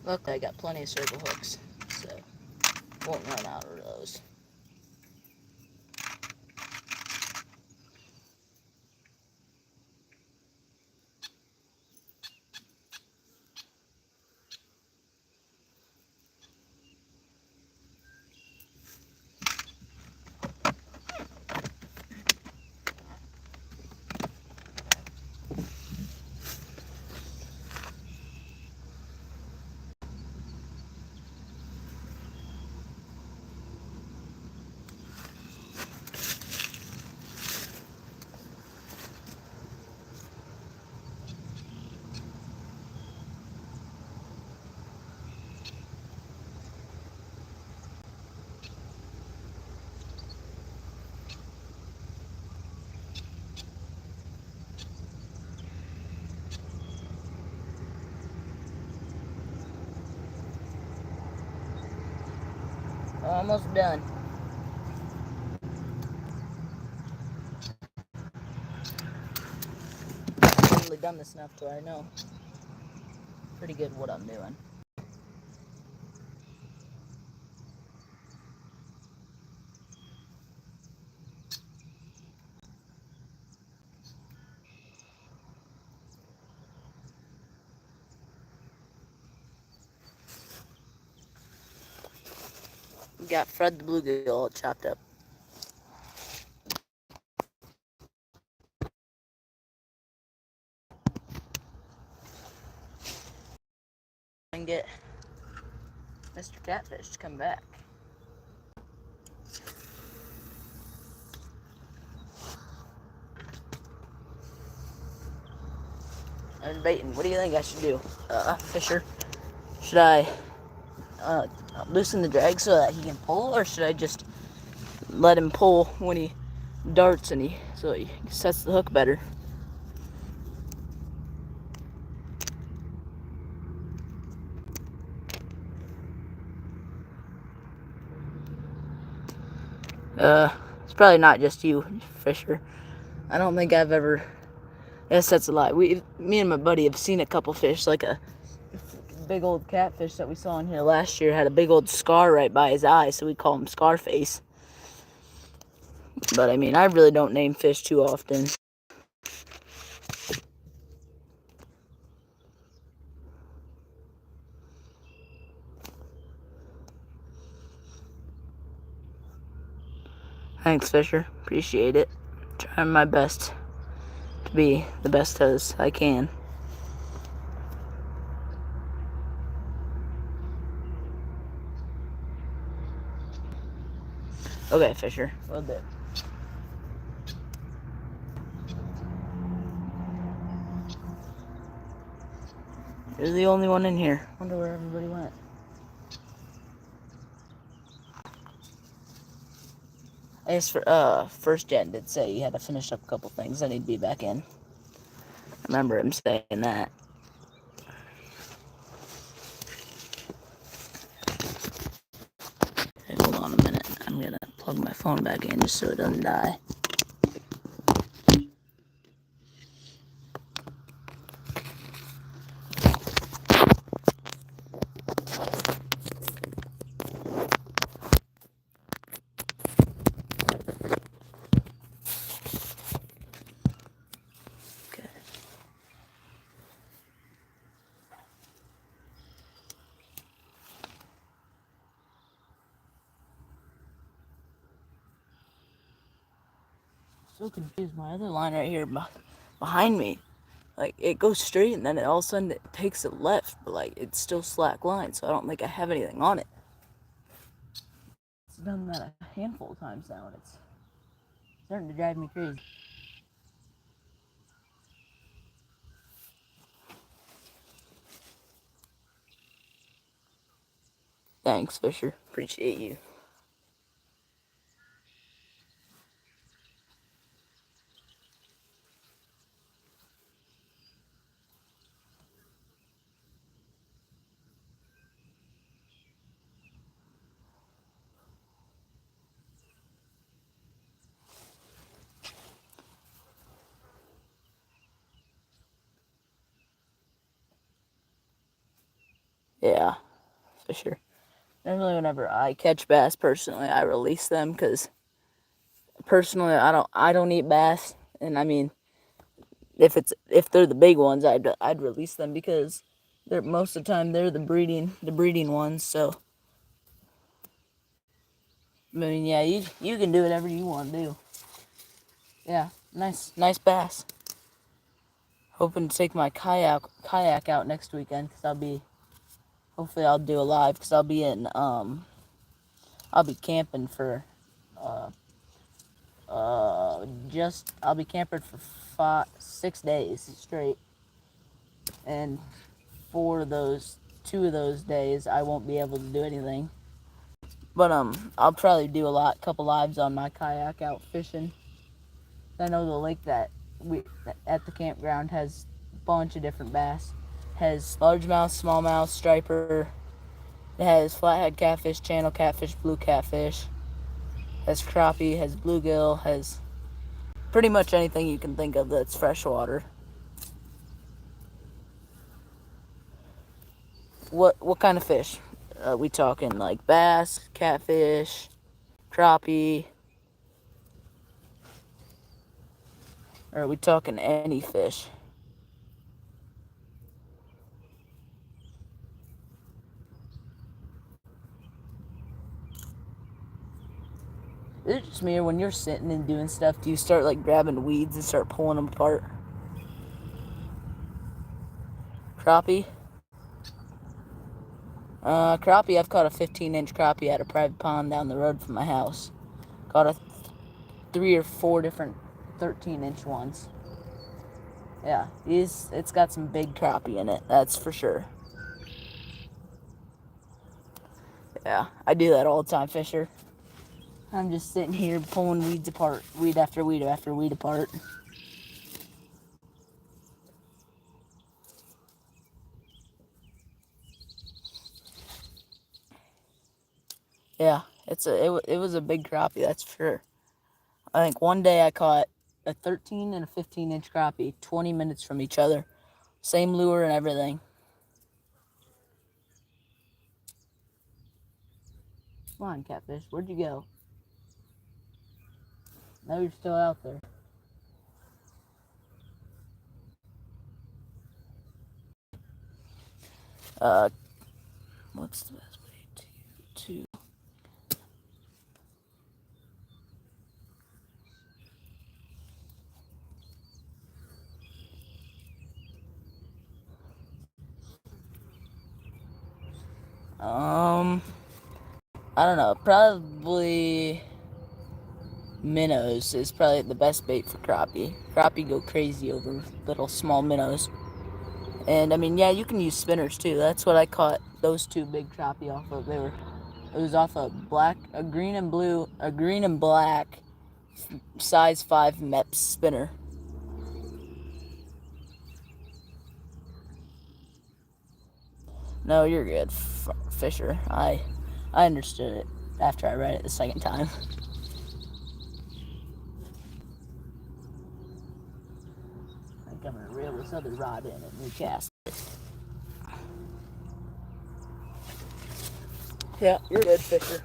Luckily, I got plenty of circle hooks, so won't run out of those. Almost done. I've really done this enough to where I know pretty good what I'm doing. We got Fred the bluegill all chopped up. And get Mr. Catfish to come back. I'm baiting. What do you think I should do, Fisher? Should I loosen the drag so that he can pull, or should I just let him pull when he darts and so he sets the hook better? It's probably not just you, Fisher. I don't think I've ever. Yes, that's a lie. Me and my buddy have seen a couple fish, like a big old catfish that we saw in here last year had a big old scar right by his eye, so we call him Scarface. But I mean, I really don't name fish too often. Thanks, Fisher. Appreciate it. Trying my best to be the best as I can. Okay, Fisher. Will do. You're the only one in here. Wonder where everybody went. I guess first gen did say he had to finish up a couple things. I need to be back in. I remember him saying that. Okay, hold on a minute. I'm gonna plug my phone back in just so it doesn't die. So confused. My other line right here behind me, like it goes straight and then all of a sudden it takes it left, but like it's still slack line, so I don't think I have anything on it. It's done that a handful of times now, and it's starting to drive me crazy. Thanks, Fisher. Appreciate you. Yeah, for sure. Normally, whenever I catch bass, personally, I release them because personally, I don't eat bass, and I mean, if they're the big ones, I'd release them because they're most of the time they're the breeding ones. So I mean, yeah, you can do whatever you want to do. Yeah, nice bass. Hoping to take my kayak out next weekend because hopefully I'll do a live because I'll be camping for I'll be camping for 6 days straight, and 2 of those days I won't be able to do anything. But I'll probably do couple lives on my kayak out fishing. I know the lake that we at the campground has a bunch of different bass. Has largemouth, smallmouth, striper. It has flathead catfish, channel catfish, blue catfish. Has crappie, has bluegill, has pretty much anything you can think of that's freshwater. What kind of fish? We talking like bass, catfish, crappie, or are we talking any fish? Is it just me, or when you're sitting and doing stuff, do you start like grabbing weeds and start pulling them apart? Crappie? Crappie, I've caught a 15-inch crappie at a private pond down the road from my house. Caught 3 or 4 different 13-inch ones. Yeah, it's got some big crappie in it, that's for sure. Yeah, I do that all the time, Fisher. I'm just sitting here pulling weeds apart, weed after weed after weed apart. Yeah, it was a big crappie, that's for sure. I think one day I caught a 13 and a 15-inch crappie, 20 minutes from each other. Same lure and everything. Come on, catfish, where'd you go? No, you're still out there. Uh, what's the best way to I don't know, probably minnows is probably the best bait for crappie. Crappie go crazy over little small minnows. And I mean, yeah, you can use spinners too. That's what I caught those 2 big crappie off of. It was off a green and black size 5 Mepps spinner. No, you're good, Fisher. I understood it after I read it the second time. I think I'm gonna reel this other rod in and recast it. Yeah, you're good, Fisher.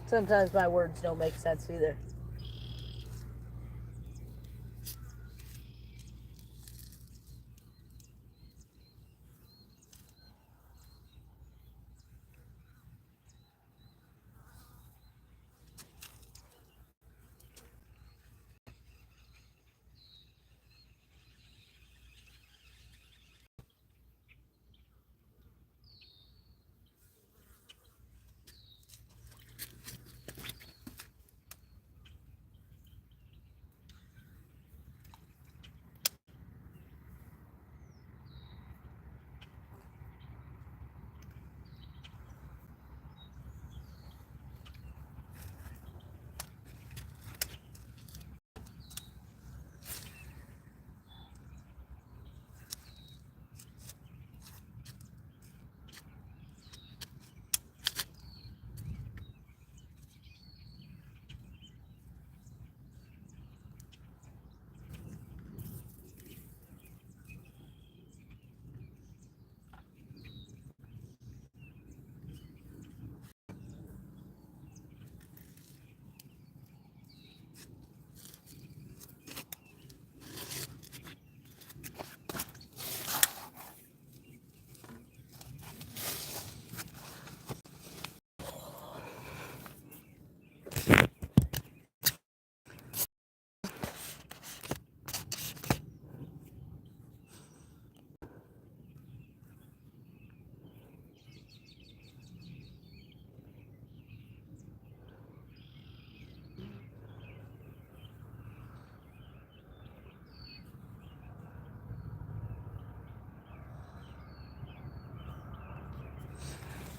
Sometimes my words don't make sense either.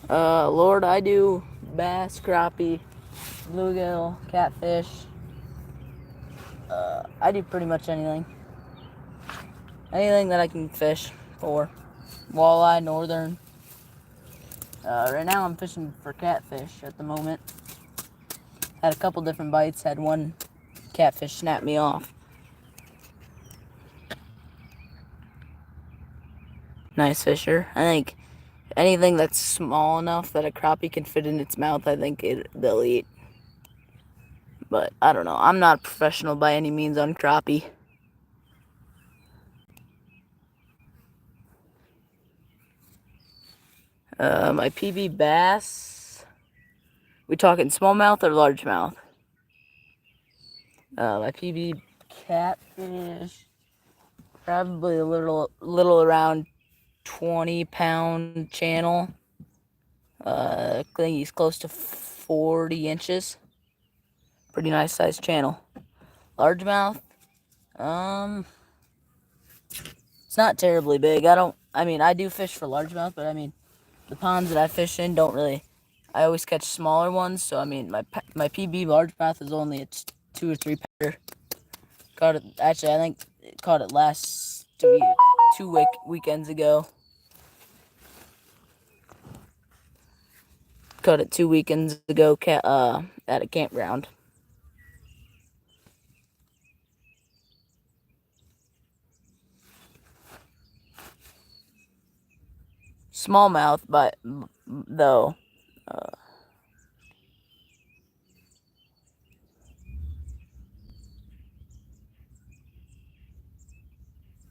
Lord, I do bass, crappie, bluegill, catfish. I do pretty much anything. Anything that I can fish for. Walleye, northern. Right now I'm fishing for catfish at the moment. Had a couple different bites. Had one catfish snap me off. Nice fisher. I think anything that's small enough that a crappie can fit in its mouth, I think they'll eat. But I don't know. I'm not a professional by any means on crappie. My PB bass. We talking smallmouth or largemouth? My PB catfish. Probably a little around 20-pound channel. I think he's close to 40 inches. Pretty nice sized channel. Largemouth. It's not terribly big. I do fish for largemouth, but I mean, the ponds that I fish in don't really. I always catch smaller ones, so I mean, my PB largemouth is only a 2 or 3 pounder. Caught it. Actually, I think caught it last two weekends ago. Caught it 2 weekends ago. At a campground. Smallmouth, but though.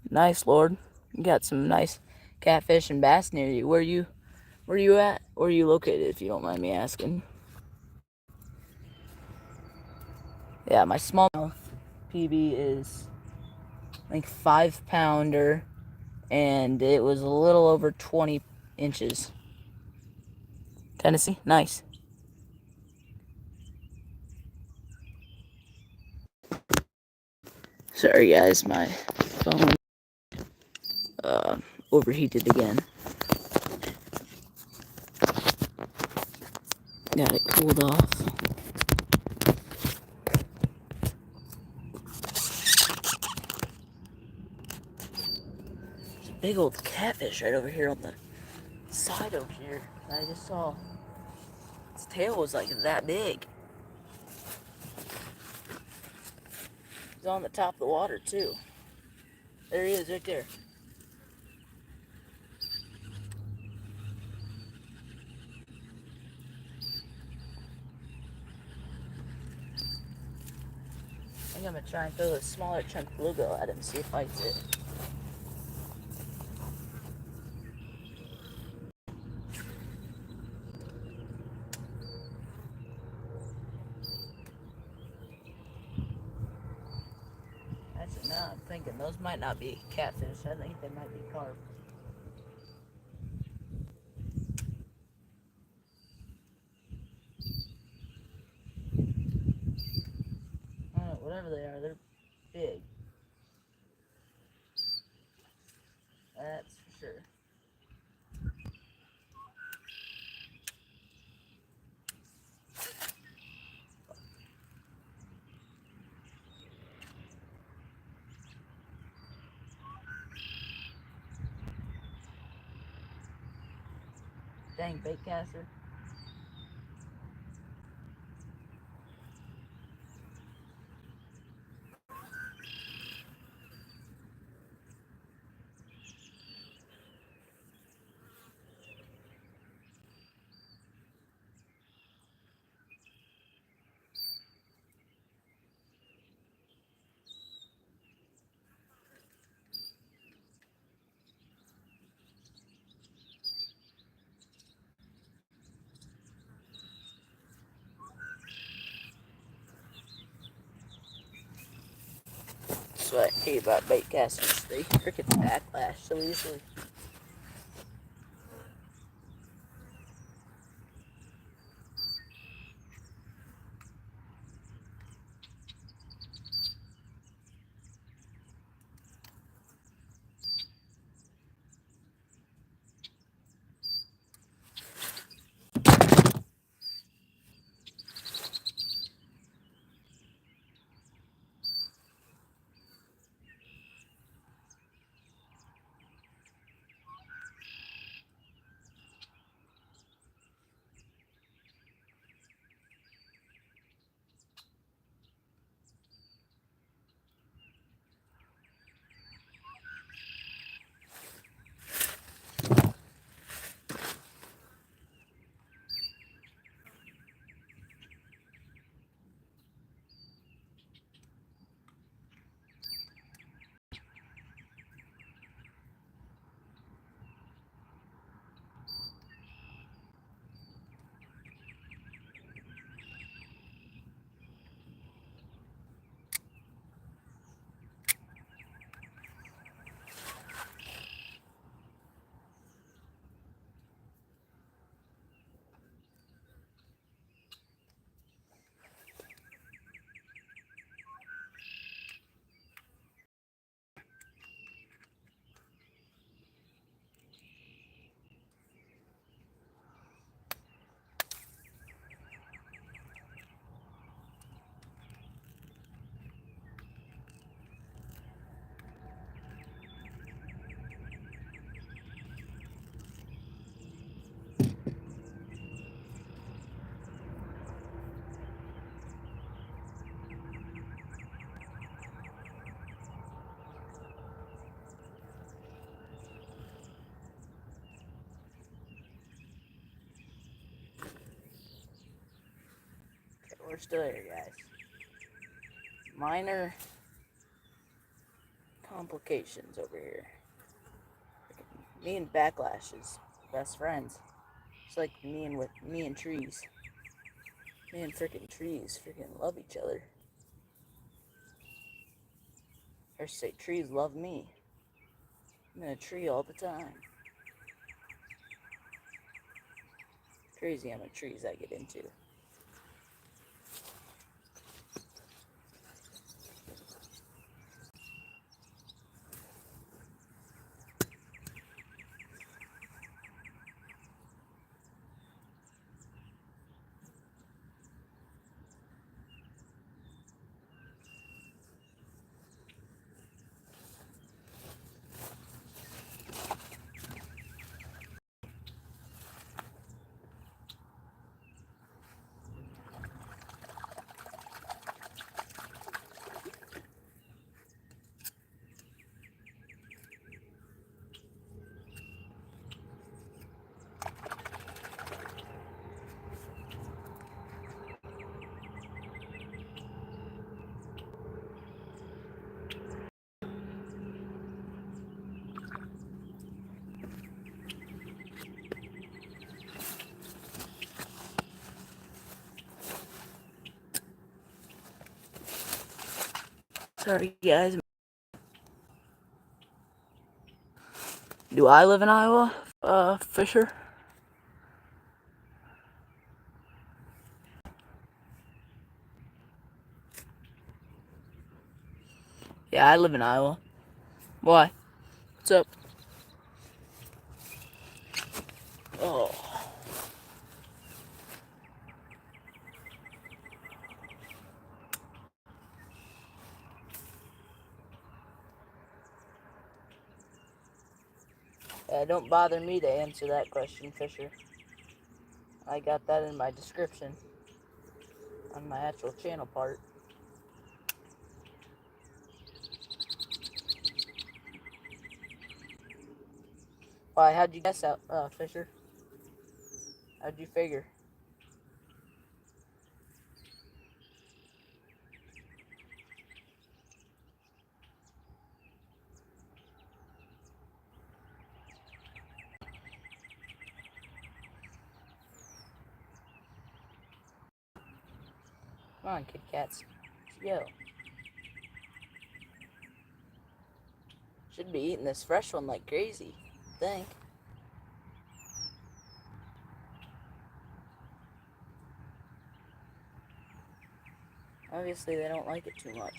Nice, Lord. You got some nice catfish and bass near you. Where you at? Where are you located, if you don't mind me asking? Yeah, my smallmouth PB is like 5-pounder, and it was a little over 20 inches. Tennessee, nice. Sorry guys, my phone overheated again. Got it cooled off. There's a big old catfish right over here on the side over here. I just saw its tail was like that big. He's on the top of the water too. There he is right there. I think I'm gonna try and throw a smaller chunk of bluegill at him and see if he bites it. Actually, now I'm thinking those might not be catfish. I think they might be carp. I don't know, whatever they are, they're big. That's for sure. Dang, bait caster. That's what I hate about bait casters. They freaking backlash so easily. we're still here, guys. Minor complications over here. Me and Backlash is best friends. It's like me and Trees. Me and freaking Trees freaking love each other. Or say Trees love me. I'm in a tree all the time. Crazy how many trees I get into. Sorry, guys. Do I live in Iowa, Fisher? Yeah, I live in Iowa. Why? What's up? Oh. Don't bother me to answer that question, Fisher. I got that in my description on my actual channel part. Why? How'd you guess out, Fisher? How'd you figure? Come on, Kit Kats. Yo. Should be eating this fresh one like crazy, I think. Obviously, they don't like it too much.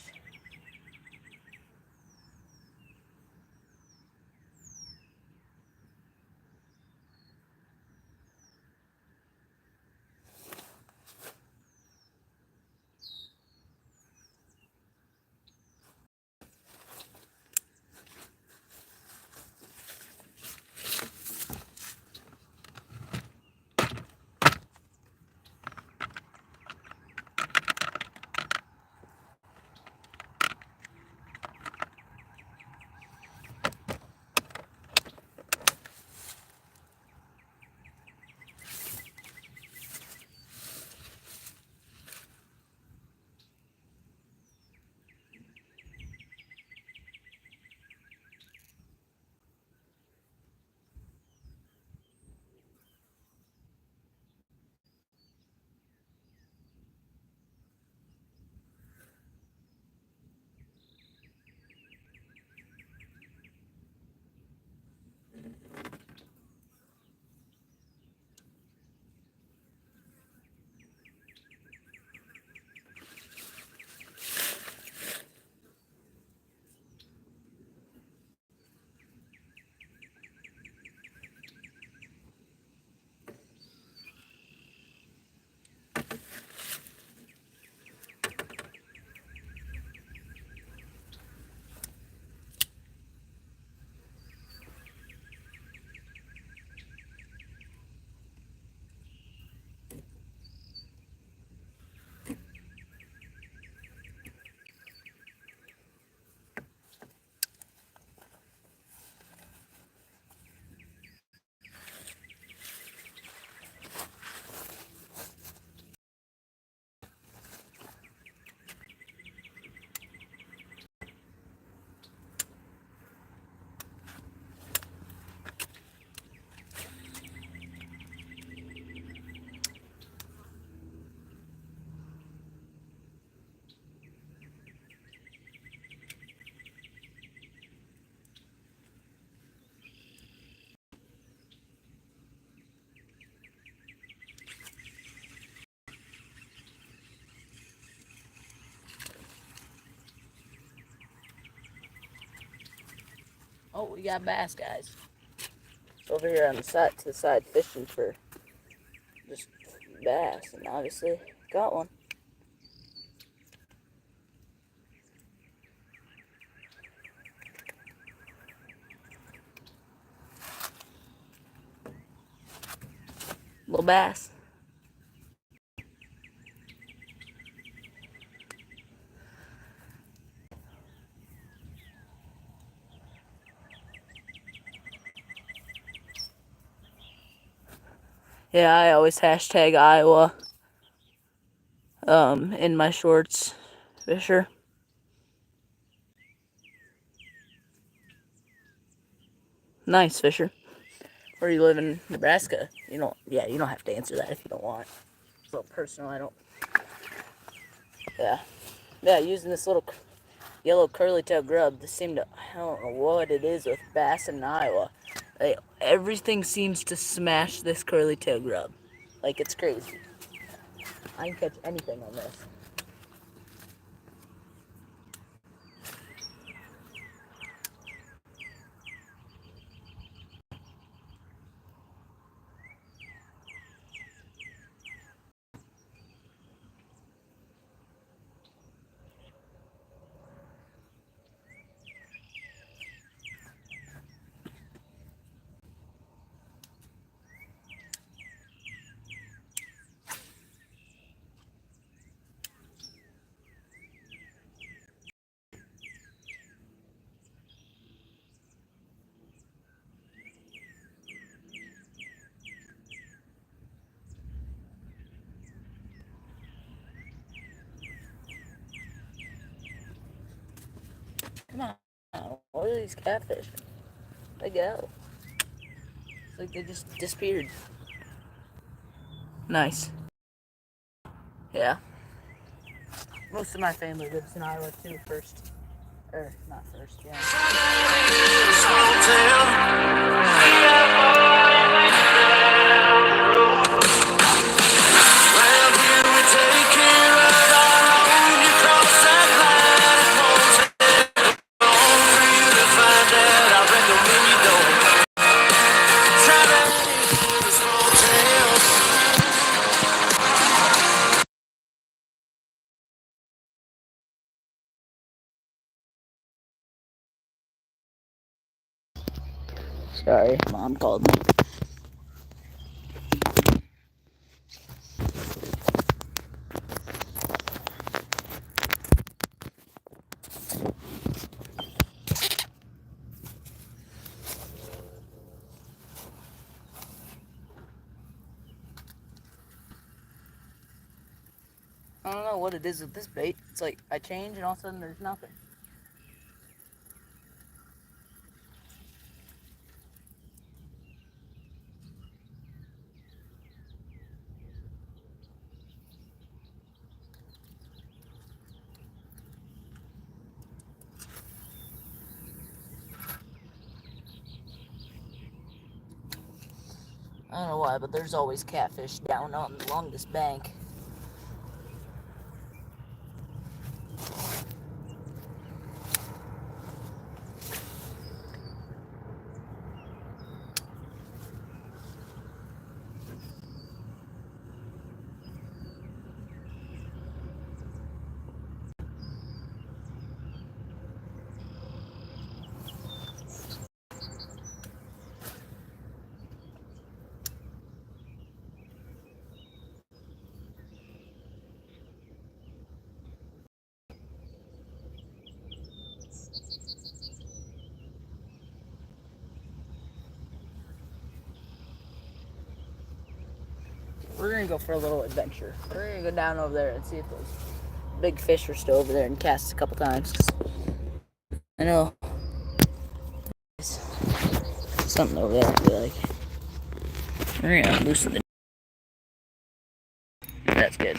Oh, we got bass, guys. Over here on the side, to the side, fishing for just bass, and obviously got one. Little bass. Yeah, I always hashtag Iowa in my shorts, Fisher. Nice, Fisher. Where you live in Nebraska? You don't have to answer that if you don't want. It's a little personal, I don't. Yeah, using this little yellow curly-tail grub. This seemed to, I don't know what it is with bass in Iowa. Everything seems to smash this curly-tail grub. Like, it's crazy. I can catch anything on this. Come on. What are these catfish? They go. It's like they just disappeared. Nice. Yeah. Most of my family lives in Iowa too, first. Or, not first, yeah. Sorry, Mom called me. I don't know what it is with this bait. It's like I change and all of a sudden there's nothing. I don't know why, but there's always catfish down along this bank. We're gonna go for a little adventure. We're gonna go down over there and see if those big fish are still over there and cast a couple times. I know there's something over there I feel like. We're gonna loosen the. That's good.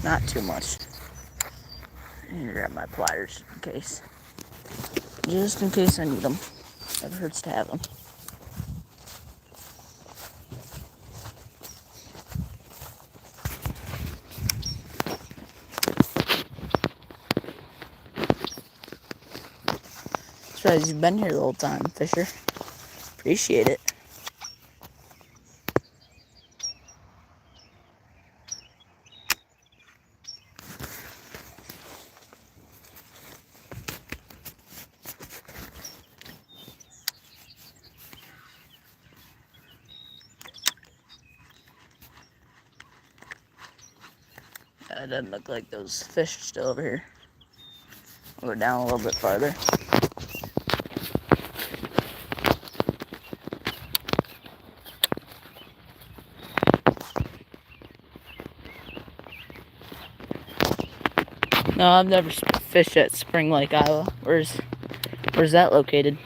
Not too much. I'm gonna grab my pliers in case. Just in case I need them. Never hurts to have them. Let's try realize you've been here the whole time, Fisher. Appreciate it. It doesn't look like those fish are still over here. I'll go down a little bit farther. No, I've never fished at Spring Lake, Iowa. Where's that located?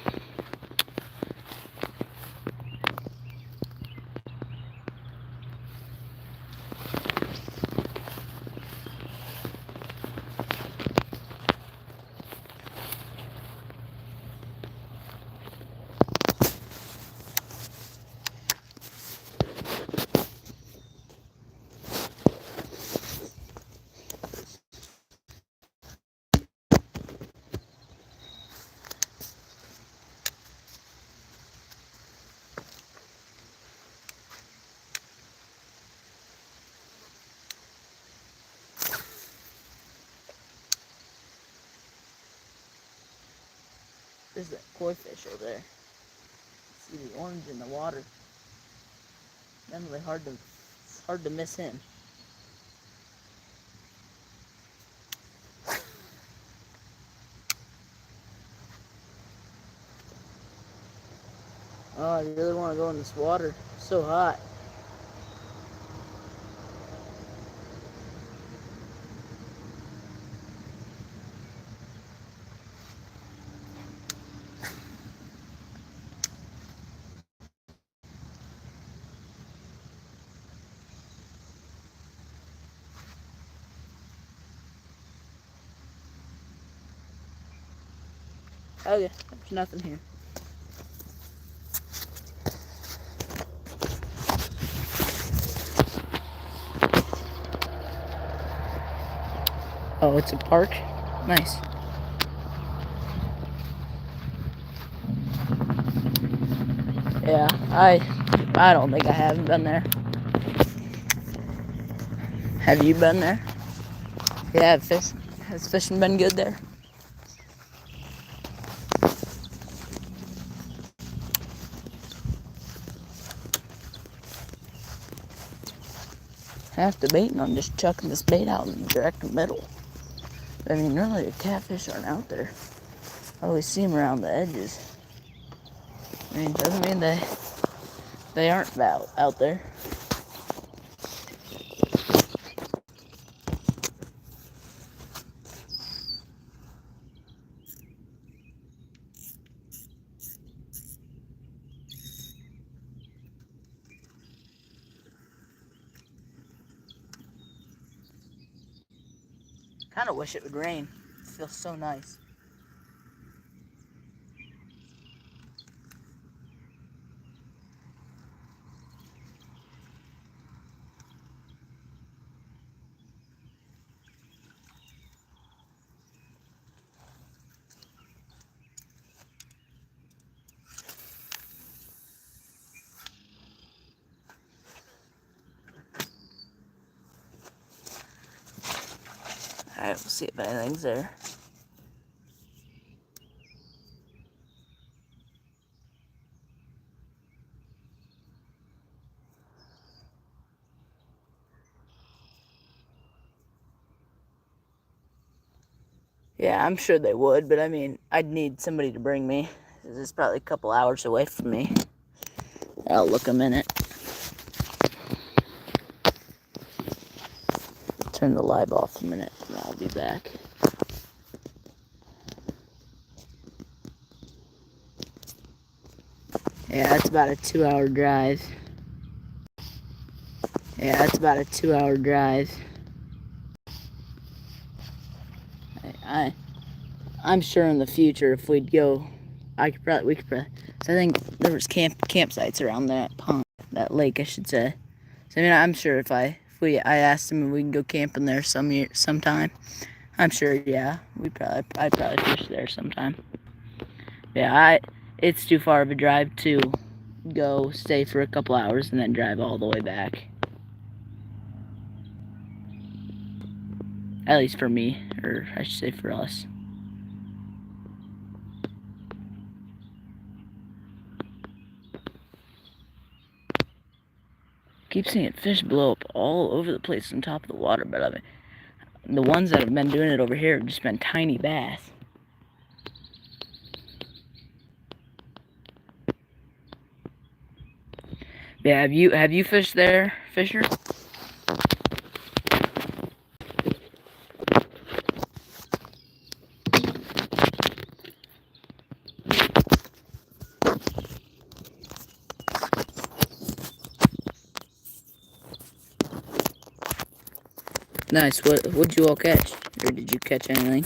There's that koi fish over there. See the orange in the water. Definitely hard to miss him. Oh, I really want to go in this water. It's so hot. Okay, there's nothing here. Oh, it's a park? Nice. Yeah, I don't think I haven't been there. Have you been there? Yeah, has fishing been good there? Half debating on just chucking this bait out in the direct middle. I mean, really, the catfish aren't out there. I always see them around the edges. I mean, doesn't mean they aren't out there. Kind of wish it would rain. It feels so nice. Alright, we'll see if anything's there. Yeah, I'm sure they would, but I mean, I'd need somebody to bring me. This is probably a couple hours away from me. I'll look a minute. Turn the live off a minute, and I'll be back. Yeah, it's about a 2-hour drive. Yeah, it's about a 2-hour drive. I'm sure in the future if we'd go, we could probably. So I think there was campsites around that pond, that lake, I should say. So I mean, I'm sure if I asked him if we can go camping there sometime, I'm sure, yeah, I'd probably fish there sometime. Yeah, it's too far of a drive to go stay for a couple hours and then drive all the way back. At least for me, or I should say for us. Keep seeing fish blow up all over the place on top of the water, but I mean, the ones that have been doing it over here have just been tiny bass. Yeah, have you fished there, Fisher? Nice. What'd you all catch? Or did you catch anything?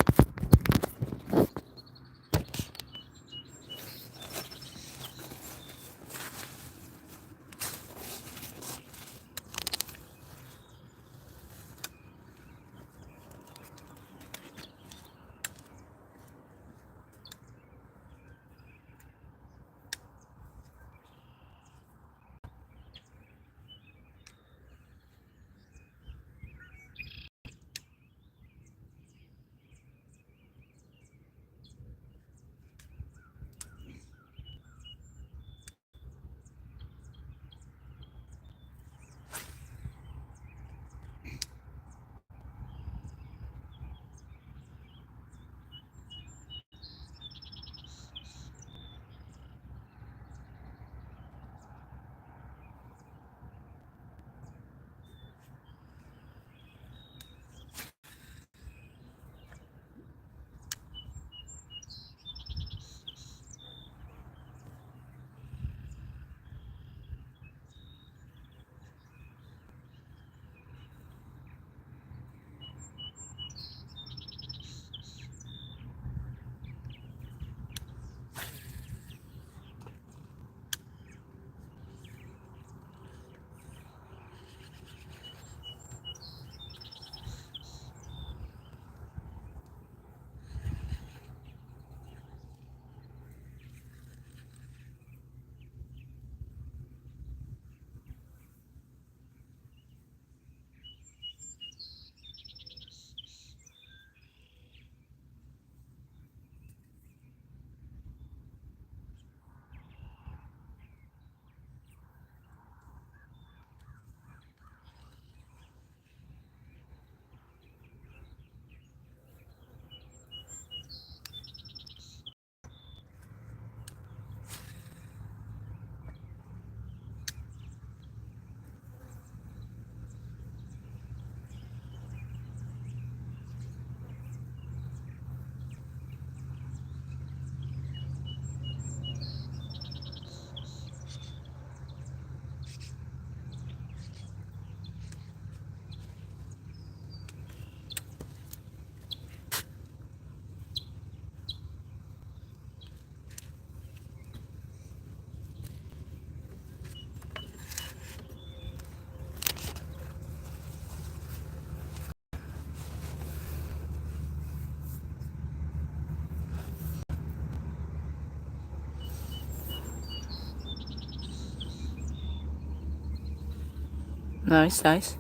Nice, nice.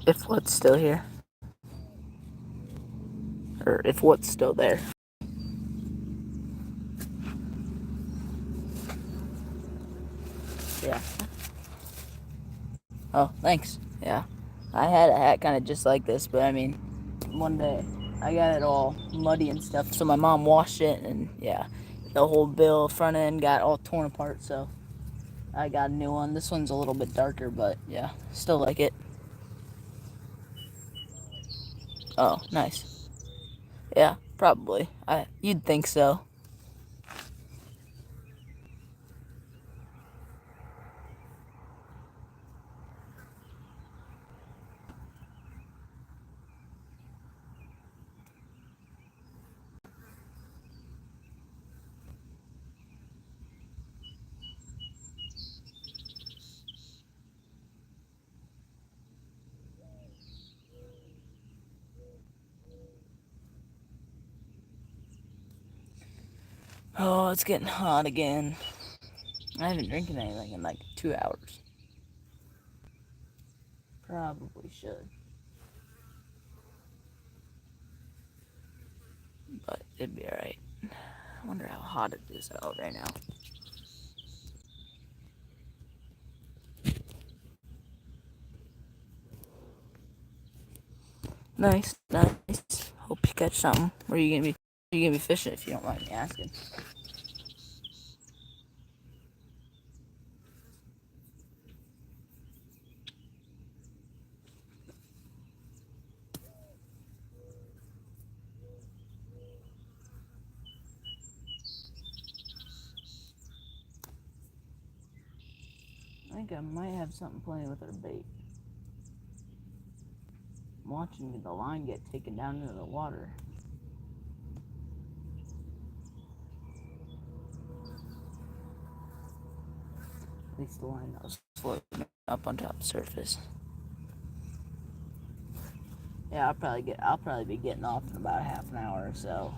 If what's still here. Or if what's still there. Yeah. Oh, thanks. Yeah. I had a hat kind of just like this, but I mean, one day I got it all muddy and stuff, so my mom washed it, and yeah, the whole bill front end got all torn apart, so I got a new one. This one's a little bit darker, but yeah, still like it. Oh, nice. Yeah, probably. You'd think so. Oh, it's getting hot again. I haven't drinking anything in like 2 hours. Probably should. But it'd be alright. I wonder how hot it is out right now. Nice, nice. Hope you catch something. Where are you gonna be fishing if you don't mind me asking? I think I might have something playing with our bait. I'm watching the line get taken down into the water. At least the line that was floating up on top of the surface. Yeah, I'll probably be getting off in about half an hour or so.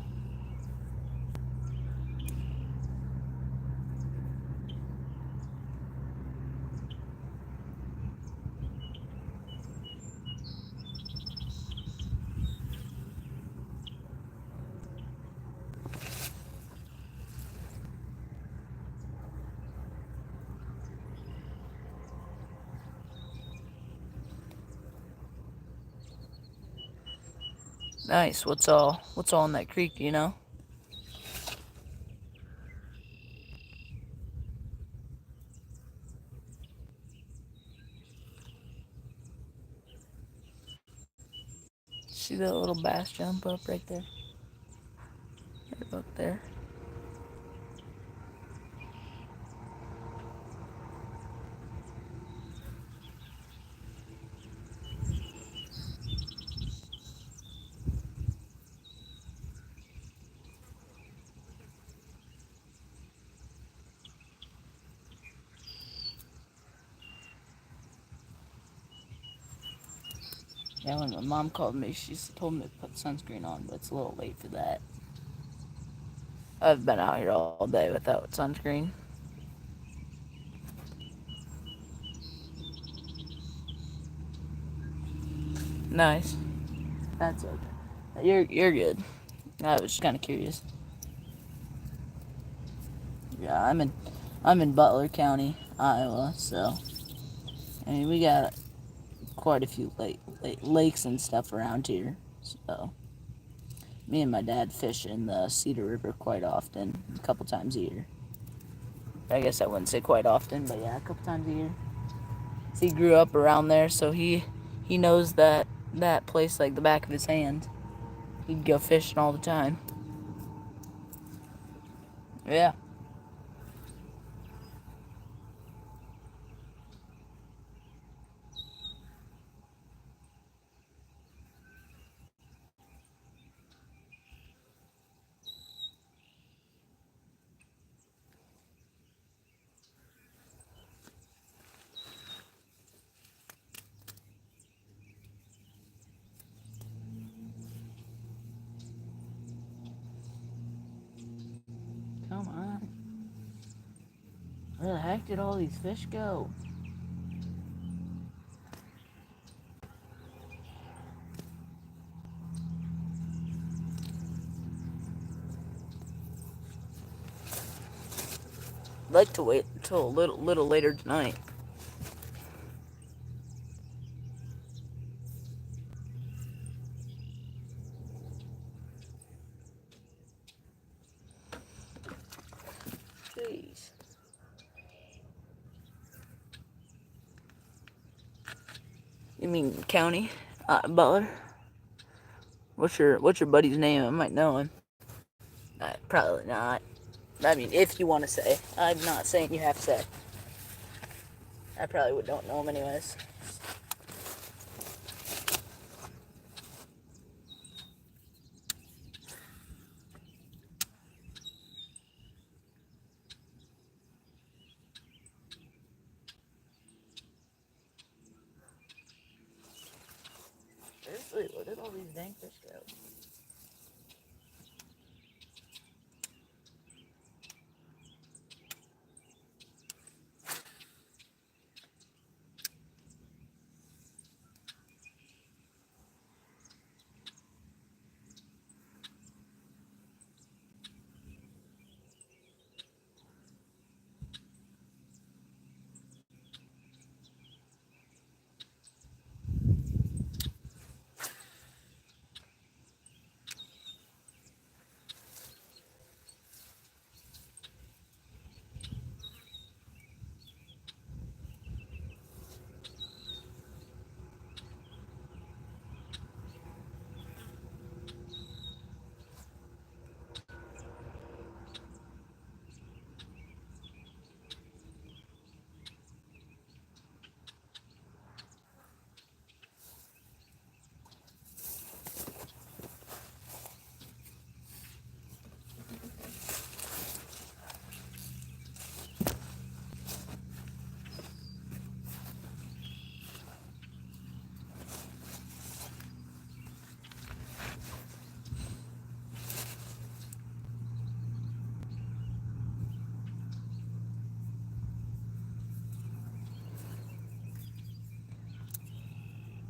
Nice. What's all in that creek, do you know? See that little bass jump up right there? Right up there. Yeah, when my mom called me, she told me to put sunscreen on, but it's a little late for that. I've been out here all day without sunscreen. Nice. That's okay. You're good. I was just kind of curious. Yeah, I'm in Butler County, Iowa, so I mean we got quite a few lakes and stuff around here. So me and my dad fish in the Cedar River quite often, a couple times a year. I guess I wouldn't say quite often, but yeah, a couple times a year. So he grew up around there, so he knows that place like the back of his hand. He'd go fishing all the time. Yeah. Come on. Where the heck did all these fish go? I'd like to wait until a little later tonight. Jeez. You mean county? Butler? What's your buddy's name? I might know him. Probably not. I mean, if you want to say. I'm not saying you have to say. I probably don't know him anyways. Seriously, where did all these dang fish go?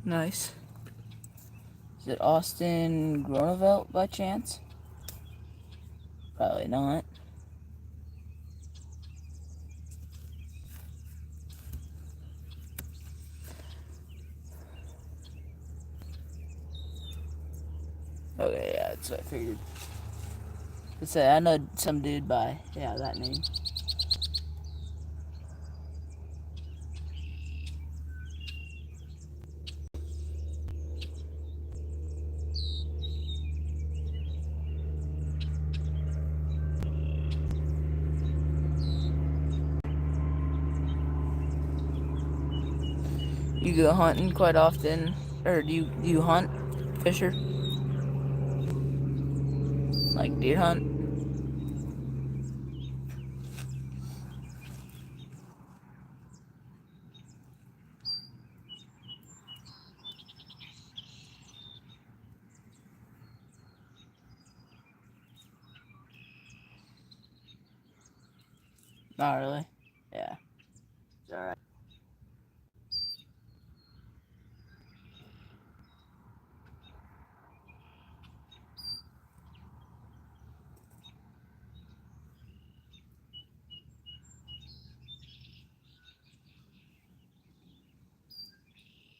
Nice. Is it Austin Gronevelt by chance? Probably not. Okay, yeah, that's what I figured. I know some dude by, yeah, that name. You go hunting quite often, or do you hunt, Fisher? Like deer hunt? Not really. Yeah. It's alright.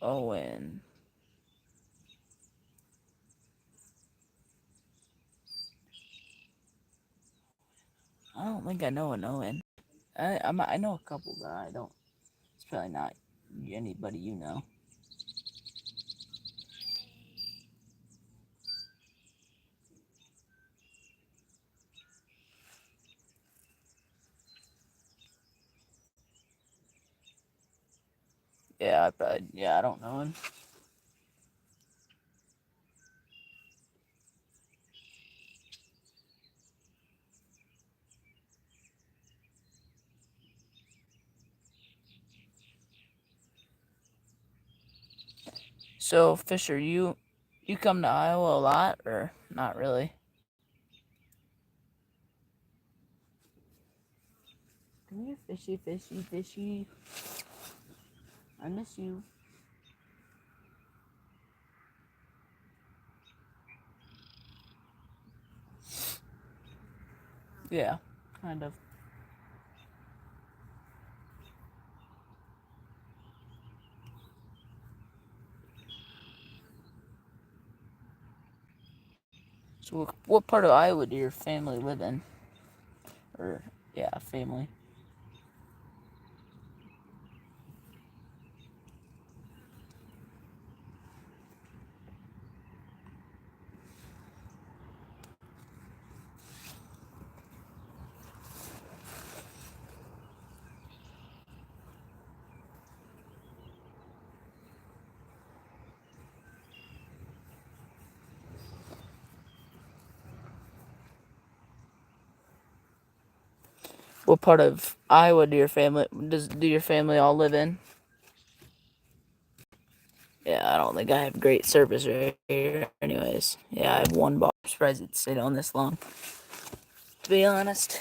Owen. I don't think I know an Owen. I know a couple, but I don't. It's probably not anybody you know. Yeah, I don't know him. So Fisher, you come to Iowa a lot, or not really? Come here, fishy, fishy, fishy. I miss you. Yeah, kind of. So what part of Iowa do your family live in? Or yeah, family. What part of Iowa do your family all live in? Yeah, I don't think I have great service right here. Anyways, yeah, I have one bar. I'm surprised it stayed on this long. To be honest.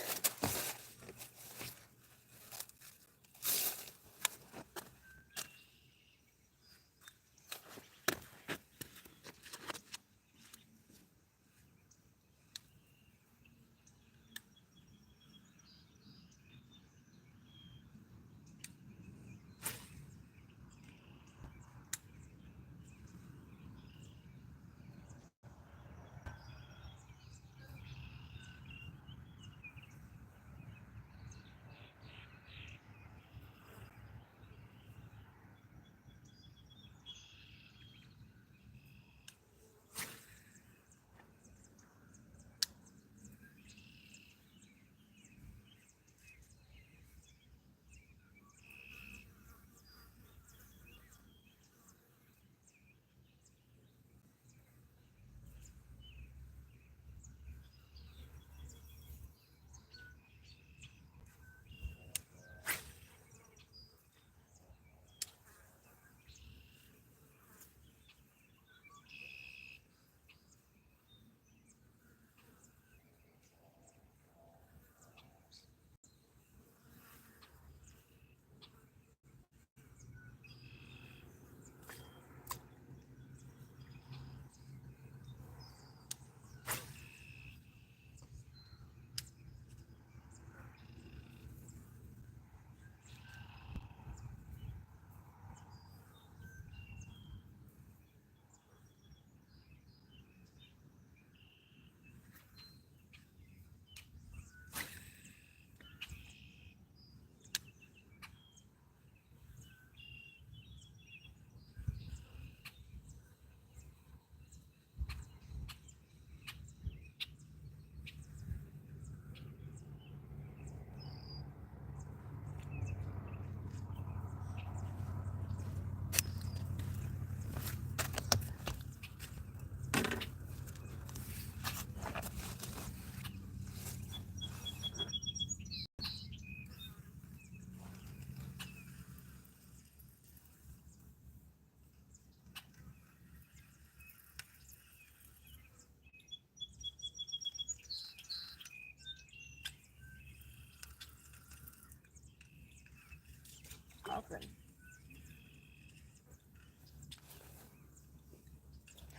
nothing.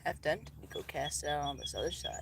Half done. We go cast it out on this other side.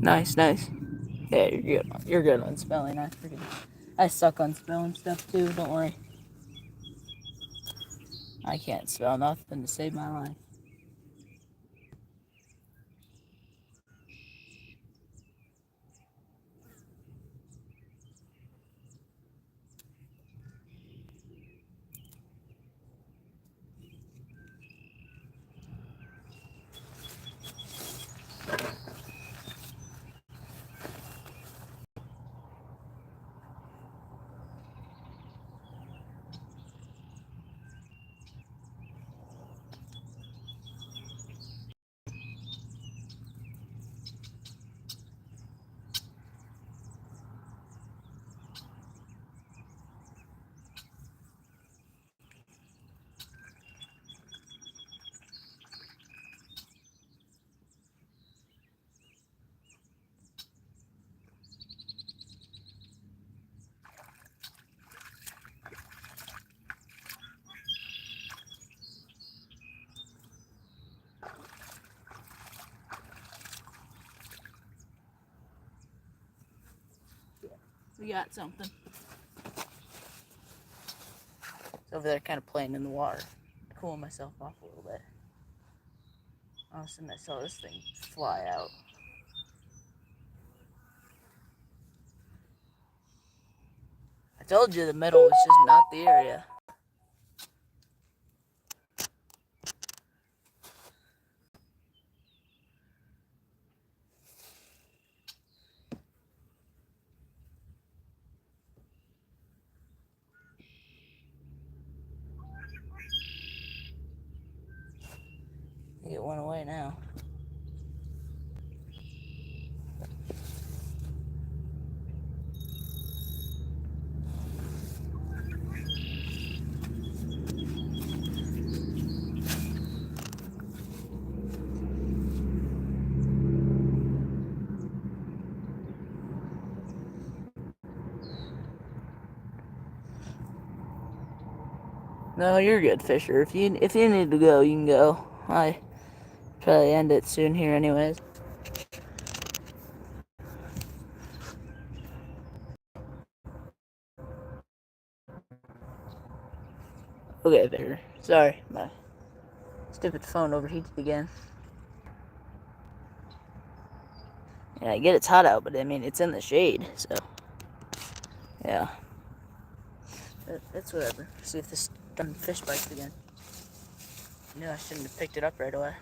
Nice, nice. Yeah, you're good. You're good on spelling. I suck on spelling stuff too. Don't worry. I can't spell nothing to save my life. We got something. It's over there kind of playing in the water. Cooling myself off a little bit. All of a sudden I saw this thing fly out. I told you the middle was just not the area. It went away now. No, you're good, Fisher. If you need to go, you can go. I probably end it soon here, anyways. Okay, Fisher. Sorry, my stupid phone overheated again. Yeah, I get it's hot out, but I mean it's in the shade, so yeah. That's whatever. See if this darn fish bites again. I shouldn't have picked it up right away.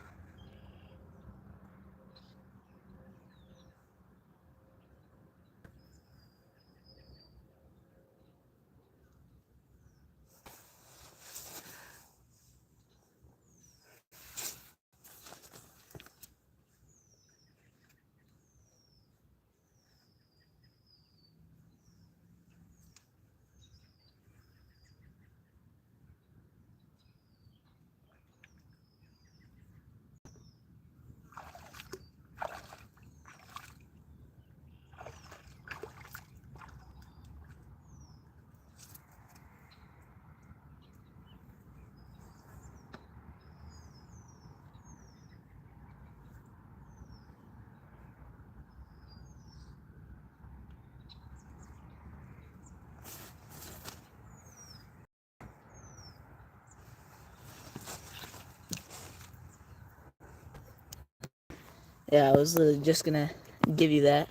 Yeah, I was literally just gonna give you that.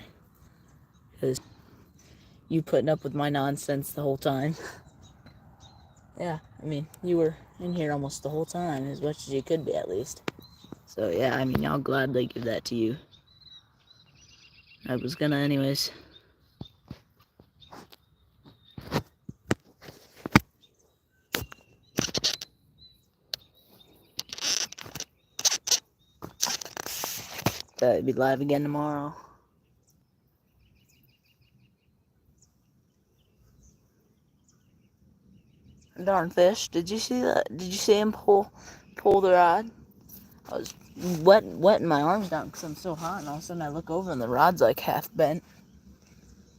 Because you putting up with my nonsense the whole time. Yeah, I mean, you were in here almost the whole time, as much as you could be at least. So yeah, I mean, I'll gladly give that to you. I was gonna anyways. I'd be live again tomorrow. Darn fish! Did you see that? Did you see him pull the rod? I was wetting my arms down because I'm so hot, and all of a sudden I look over and the rod's like half bent.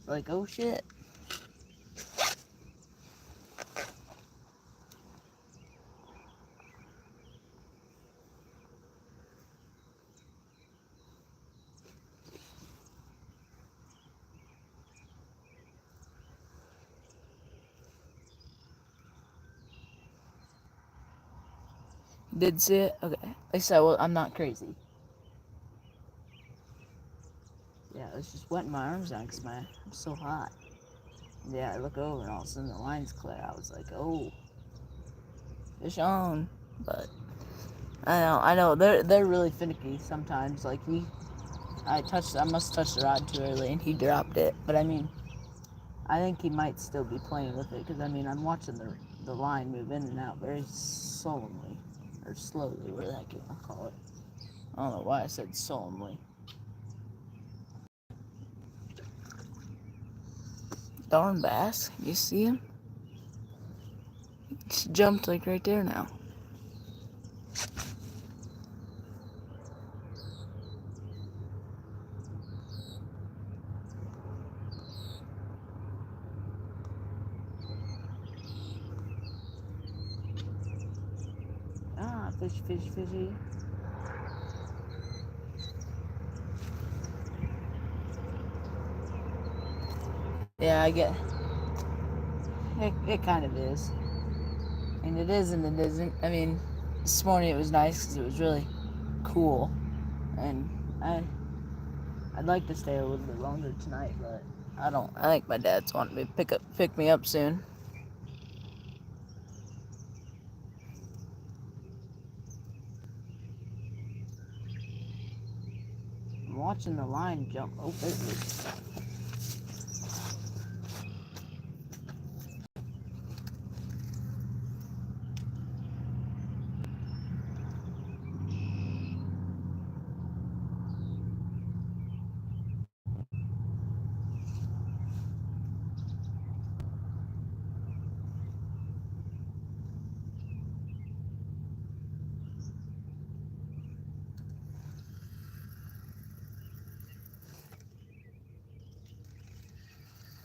Like, oh shit. Did see it? Okay. At least I'm not crazy. Yeah, I was just wetting my arms down because I'm so hot. Yeah, I look over and all of a sudden the line's clear. I was like, oh, fish on. But I know, they're really finicky sometimes. Like I must have touched the rod too early and he dropped it. But I mean, I think he might still be playing with it because I mean, I'm watching the line move in and out very solemnly or slowly, whatever the heck you want to call it. I don't know why I said solemnly. Darn bass, you see him? He jumped like right there now. Ah, fishy. Yeah, I get it kind of is. And it is and it isn't. I mean, this morning it was nice because it was really cool. And I'd like to stay a little bit longer tonight, but I don't. I think my dad's wanting me to pick me up soon. I'm watching the line jump. Oh, there it is.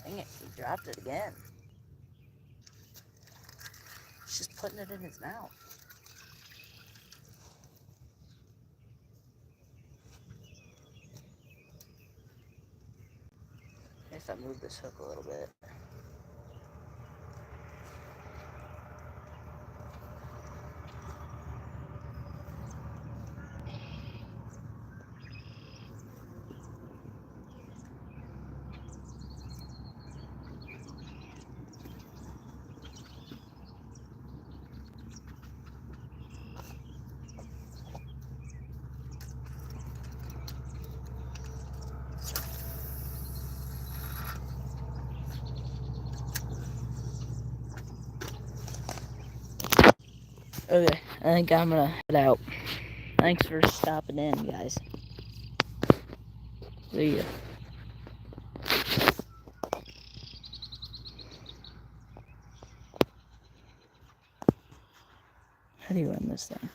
Dang it, he dropped it again. He's just putting it in his mouth. If I move this hook a little bit. Okay, I think I'm gonna head out. Thanks for stopping in, guys. See ya. How do you run this thing?